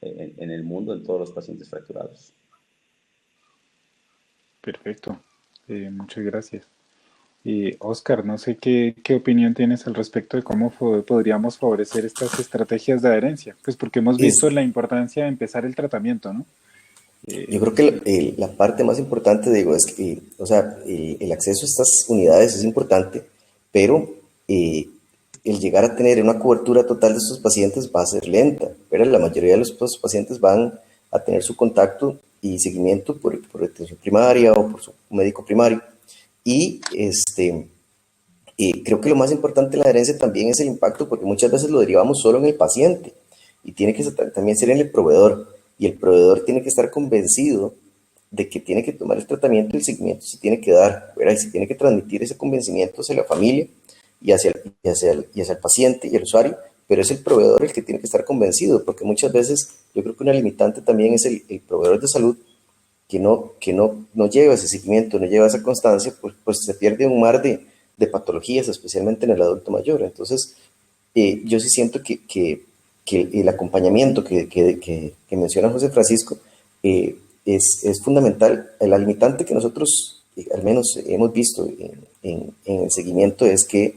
en el mundo en todos los pacientes fracturados. Perfecto. Muchas gracias. Oscar, no sé qué opinión tienes al respecto de cómo podríamos favorecer estas estrategias de adherencia, pues porque hemos visto la importancia de empezar el tratamiento, ¿no? Yo creo que la parte más importante, digo, es que, o sea, el acceso a estas unidades es importante, pero el llegar a tener una cobertura total de estos pacientes va a ser lenta, pero la mayoría de los pacientes van a tener su contacto y seguimiento por atención primaria o por su médico primario. Y creo que lo más importante en la adherencia también es el impacto, porque muchas veces lo derivamos solo en el paciente y tiene que también ser en el proveedor. Y el proveedor tiene que estar convencido de que tiene que tomar el tratamiento y el seguimiento se tiene que dar, ¿verdad? Y se tiene que transmitir ese convencimiento hacia la familia y hacia el paciente y el usuario, pero es el proveedor el que tiene que estar convencido, porque muchas veces yo creo que una limitante también es el proveedor de salud que no lleva ese seguimiento, no lleva esa constancia, pues se pierde un mar de patologías, especialmente en el adulto mayor. Entonces, yo sí siento que el acompañamiento que menciona José Francisco es fundamental. La limitante que nosotros, al menos hemos visto en el seguimiento, es que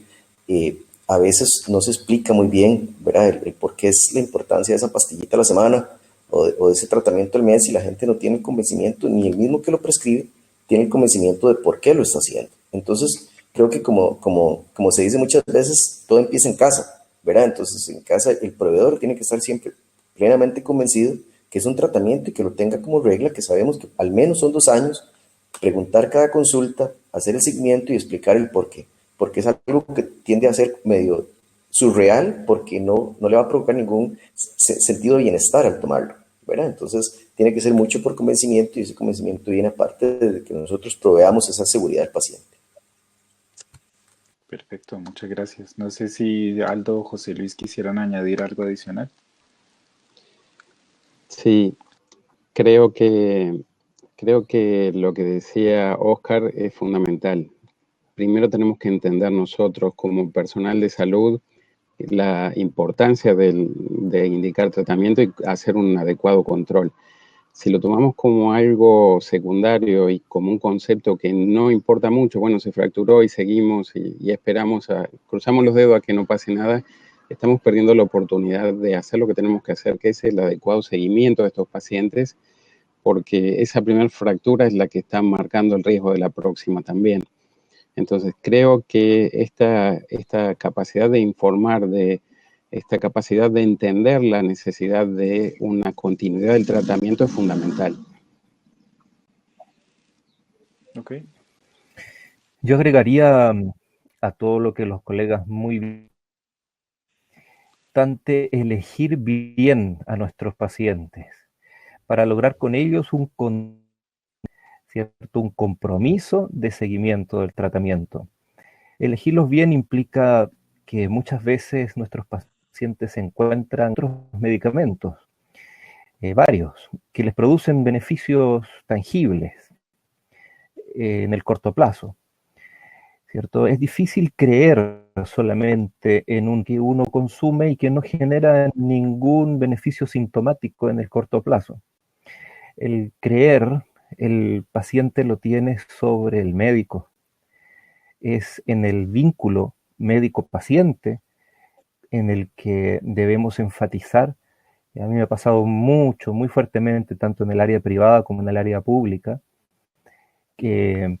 a veces no se explica muy bien, ¿verdad? El por qué es la importancia de esa pastillita a la semana o de ese tratamiento al mes, y la gente no tiene el convencimiento, ni el mismo que lo prescribe tiene el convencimiento de por qué lo está haciendo. Entonces, creo que como se dice muchas veces, todo empieza en casa, ¿verdad? Entonces, en casa el proveedor tiene que estar siempre plenamente convencido que es un tratamiento y que lo tenga como regla, que sabemos que al menos son 2 años, preguntar cada consulta, hacer el seguimiento y explicar el por qué. Porque es algo que tiende a ser medio surreal, porque no le va a provocar ningún sentido de bienestar al tomarlo, ¿verdad? Entonces, tiene que ser mucho por convencimiento, y ese convencimiento viene aparte de que nosotros proveamos esa seguridad al paciente. Perfecto, muchas gracias. No sé si Aldo o José Luis quisieran añadir algo adicional. Sí, creo que lo que decía Oscar es fundamental. Primero tenemos que entender nosotros como personal de salud la importancia de indicar tratamiento y hacer un adecuado control. Si lo tomamos como algo secundario y como un concepto que no importa mucho, bueno, se fracturó y seguimos y esperamos, cruzamos los dedos a que no pase nada, estamos perdiendo la oportunidad de hacer lo que tenemos que hacer, que es el adecuado seguimiento de estos pacientes, porque esa primera fractura es la que está marcando el riesgo de la próxima también. Entonces, creo que esta capacidad de informar, esta capacidad de entender la necesidad de una continuidad del tratamiento es fundamental. Ok. Yo agregaría a todo lo que los colegas muy importante elegir bien a nuestros pacientes para lograr con ellos un compromiso de seguimiento del tratamiento. Elegirlos bien implica que muchas veces nuestros pacientes encuentran otros medicamentos, varios, que les producen beneficios tangibles en el corto plazo, ¿cierto? Es difícil creer solamente en un que uno consume y que no genera ningún beneficio sintomático en el corto plazo. El creer, el paciente lo tiene sobre el médico. Es en el vínculo médico-paciente en el que debemos enfatizar. A mí me ha pasado mucho, muy fuertemente, tanto en el área privada como en el área pública, que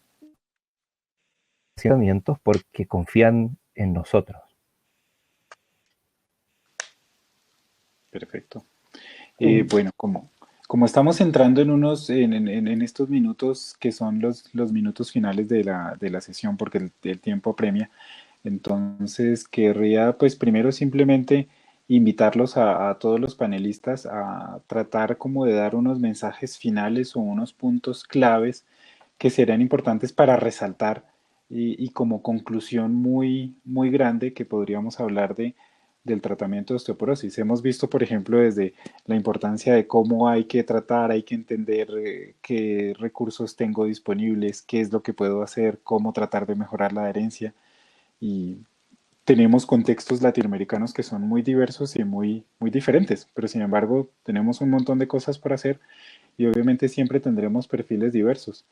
tratamientos porque confían en nosotros. Perfecto. Bueno, como estamos entrando en estos minutos que son los minutos finales de la sesión, porque el tiempo premia, entonces querría pues primero simplemente invitarlos a todos los panelistas a tratar como de dar unos mensajes finales o unos puntos claves que serían importantes para resaltar y como conclusión muy grande que podríamos hablar del tratamiento de osteoporosis. Hemos visto, por ejemplo, desde la importancia de cómo hay que tratar, hay que entender qué recursos tengo disponibles, qué es lo que puedo hacer, cómo tratar de mejorar la adherencia. Y tenemos contextos latinoamericanos que son muy diversos y muy diferentes, pero sin embargo tenemos un montón de cosas por hacer y obviamente siempre tendremos perfiles diversos.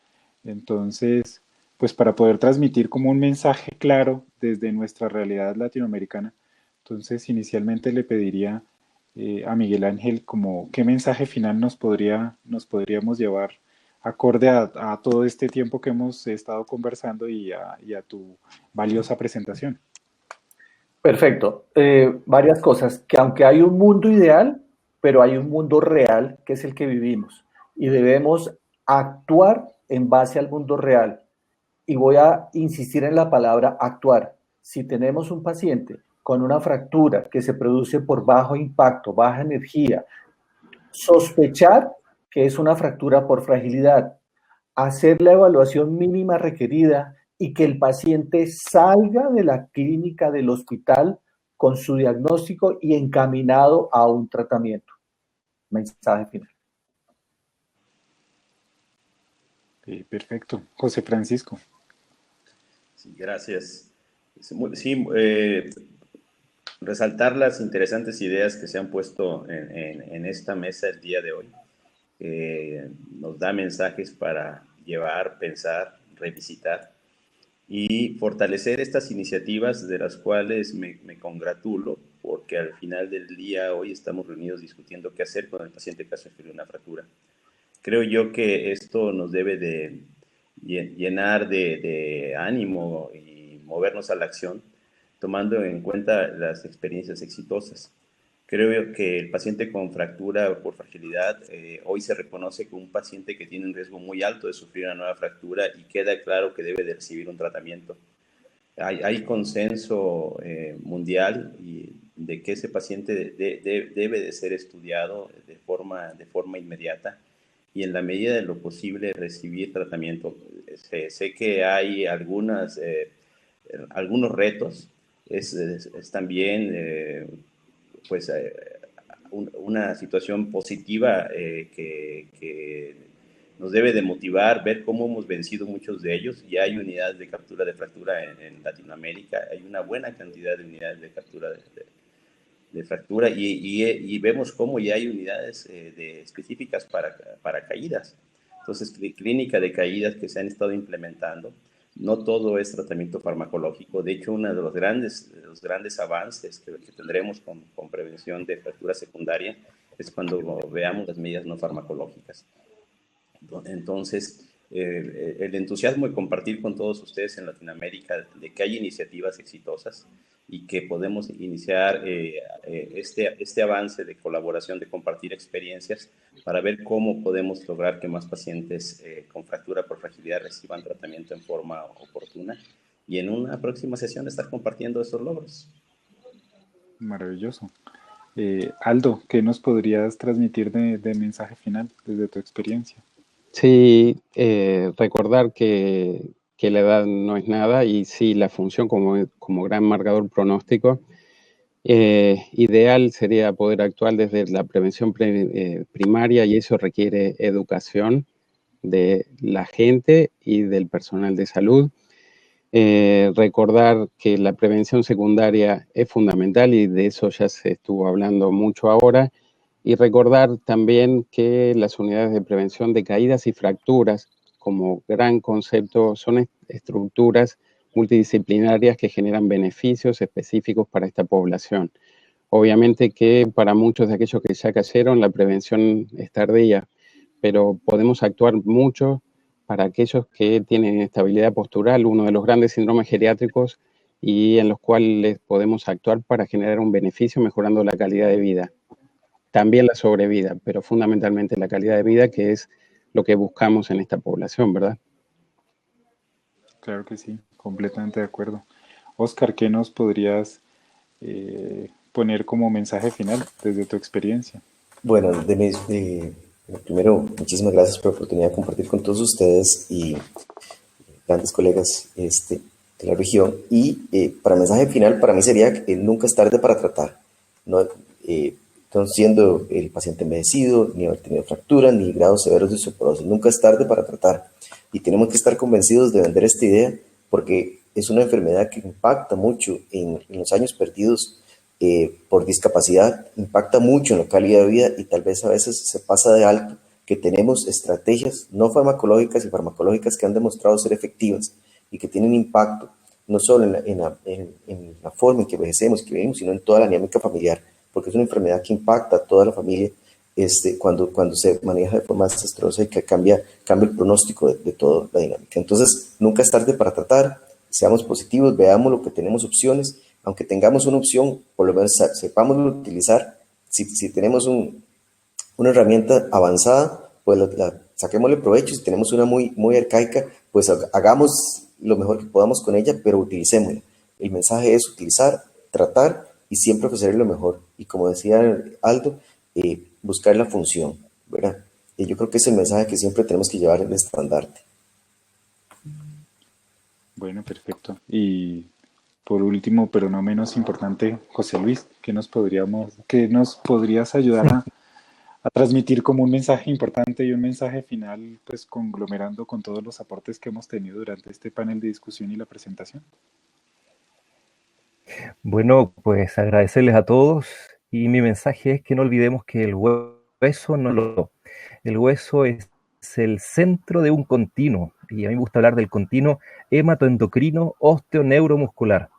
Entonces, pues para poder transmitir como un mensaje claro desde nuestra realidad latinoamericana, entonces inicialmente le pediría a Miguel Ángel como qué mensaje final nos podríamos llevar acorde a todo este tiempo que hemos estado conversando y a tu valiosa presentación. Perfecto. Varias cosas, que aunque hay un mundo ideal, pero hay un mundo real que es el que vivimos y debemos actuar en base al mundo real. Y voy a insistir en la palabra actuar. Si tenemos un paciente con una fractura que se produce por bajo impacto, baja energía, sospechar que es una fractura por fragilidad, hacer la evaluación mínima requerida y que el paciente salga de la clínica del hospital con su diagnóstico y encaminado a un tratamiento. Mensaje final. Perfecto. José Francisco. Sí, gracias. Sí, resaltar las interesantes ideas que se han puesto en esta mesa el día de hoy. Nos da mensajes para llevar, pensar, revisitar y fortalecer estas iniciativas de las cuales me congratulo porque al final del día hoy estamos reunidos discutiendo qué hacer con el paciente que ha sufrido una fractura. Creo yo que esto nos debe de llenar de ánimo y movernos a la acción, tomando en cuenta las experiencias exitosas. Creo que el paciente con fractura por fragilidad hoy se reconoce como un paciente que tiene un riesgo muy alto de sufrir una nueva fractura y queda claro que debe de recibir un tratamiento. Hay consenso mundial de que ese paciente debe de ser estudiado de forma inmediata y en la medida de lo posible recibir tratamiento. Sé que hay algunos retos, es también pues una situación positiva que nos debe de motivar ver cómo hemos vencido muchos de ellos. Ya hay unidades de captura de fractura en Latinoamérica, hay una buena cantidad de unidades de captura de fractura y vemos cómo ya hay unidades específicas para caídas. Entonces, clínica de caídas que se han estado implementando. No todo es tratamiento farmacológico. De hecho, uno de los grandes avances que tendremos con prevención de fractura secundaria es cuando veamos las medidas no farmacológicas. Entonces, el entusiasmo de compartir con todos ustedes en Latinoamérica de que hay iniciativas exitosas y que podemos iniciar este avance de colaboración, de compartir experiencias para ver cómo podemos lograr que más pacientes con fractura por fragilidad reciban tratamiento en forma oportuna y en una próxima sesión estar compartiendo estos logros. Maravilloso. Aldo, ¿qué nos podrías transmitir de mensaje final desde tu experiencia? Sí, recordar que la edad no es nada y sí, la función como gran marcador pronóstico, ideal sería poder actuar desde la prevención primaria y eso requiere educación de la gente y del personal de salud. Recordar que la prevención secundaria es fundamental y de eso ya se estuvo hablando mucho ahora. Y recordar también que las unidades de prevención de caídas y fracturas, como gran concepto, son estructuras multidisciplinarias que generan beneficios específicos para esta población. Obviamente que para muchos de aquellos que ya cayeron, la prevención es tardía, pero podemos actuar mucho para aquellos que tienen inestabilidad postural, uno de los grandes síndromes geriátricos, y en los cuales podemos actuar para generar un beneficio mejorando la calidad de vida. También la sobrevida, pero fundamentalmente la calidad de vida, que es lo que buscamos en esta población, ¿verdad? Claro que sí, completamente de acuerdo. Oscar, ¿qué nos podrías poner como mensaje final desde tu experiencia? Bueno, primero, muchísimas gracias por la oportunidad de compartir con todos ustedes y grandes colegas de la región. Y para el mensaje final, para mí sería que nunca es tarde para tratar. No, siendo el paciente envejecido, ni haber tenido fractura, ni grados severos de osteoporosis. Nunca es tarde para tratar. Y tenemos que estar convencidos de vender esta idea porque es una enfermedad que impacta mucho en los años perdidos por discapacidad, impacta mucho en la calidad de vida y tal vez a veces se pasa de alto que tenemos estrategias no farmacológicas y farmacológicas que han demostrado ser efectivas y que tienen impacto no solo en la forma en que envejecemos, que vivimos, sino en toda la dinámica familiar, porque es una enfermedad que impacta a toda la familia cuando se maneja de forma desastrosa y que cambia el pronóstico de toda la dinámica. Entonces, nunca es tarde para tratar, seamos positivos, veamos lo que tenemos opciones, aunque tengamos una opción, por lo menos sepamos utilizar. Si tenemos una herramienta avanzada, pues saquémosle provecho. Si tenemos una muy arcaica, pues hagamos lo mejor que podamos con ella, pero utilicémosla. El mensaje es utilizar, tratar y siempre ofrecer lo mejor. Y como decía Aldo, buscar la función, ¿verdad? Y yo creo que es el mensaje que siempre tenemos que llevar en el estandarte. Bueno, perfecto. Y por último, pero no menos importante, José Luis, ¿qué nos podrías ayudar a transmitir como un mensaje importante y un mensaje final, pues conglomerando con todos los aportes que hemos tenido durante este panel de discusión y la presentación? Bueno, pues agradecerles a todos y mi mensaje es que no olvidemos que el hueso no lo... El hueso es el centro de un continuo y a mí me gusta hablar del continuo hematoendocrino osteoneuromuscular.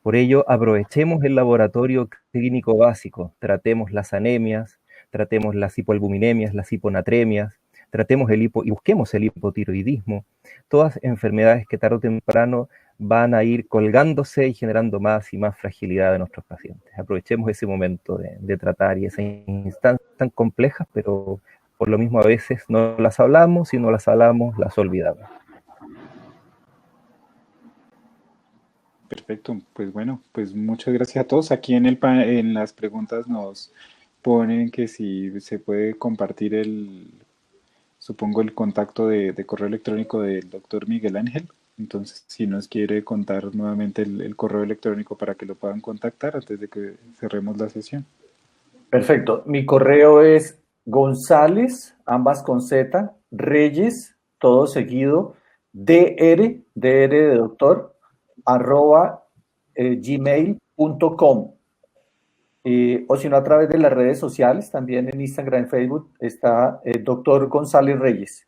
Por ello, aprovechemos el laboratorio clínico básico, tratemos las anemias, tratemos las hipoalbuminemias, las hiponatremias, tratemos y busquemos el hipotiroidismo, todas enfermedades que tarde o temprano van a ir colgándose y generando más y más fragilidad de nuestros pacientes. Aprovechemos ese momento de tratar y esas instancias tan complejas, pero por lo mismo a veces no las hablamos y no las hablamos, las olvidamos. Perfecto, pues bueno, pues muchas gracias a todos. Aquí en las preguntas nos ponen que si se puede compartir supongo el contacto de correo electrónico del doctor Miguel Ángel. Entonces, si nos quiere contar nuevamente el correo electrónico para que lo puedan contactar antes de que cerremos la sesión. Perfecto. Mi correo es González, ambas con Z, Reyes, todo seguido, dr de doctor, @gmail.com. O si no, a través de las redes sociales, también en Instagram, en Facebook, está Doctor González Reyes.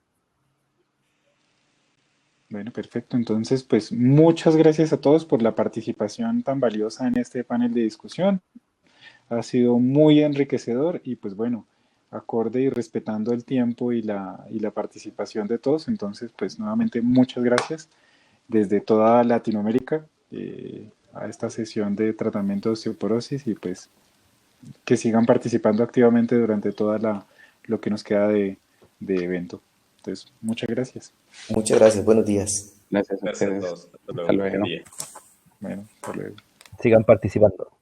Bueno, perfecto. Entonces, pues muchas gracias a todos por la participación tan valiosa en este panel de discusión. Ha sido muy enriquecedor y pues bueno, acorde y respetando el tiempo y la participación de todos. Entonces, pues nuevamente muchas gracias desde toda Latinoamérica a esta sesión de tratamiento de osteoporosis y pues que sigan participando activamente durante toda lo que nos queda de evento. Entonces, muchas gracias. Muchas gracias, buenos días. Gracias a Gracias a ustedes. todos. Hasta luego. Hasta luego. Buen día. Bueno, hasta luego. Sigan participando.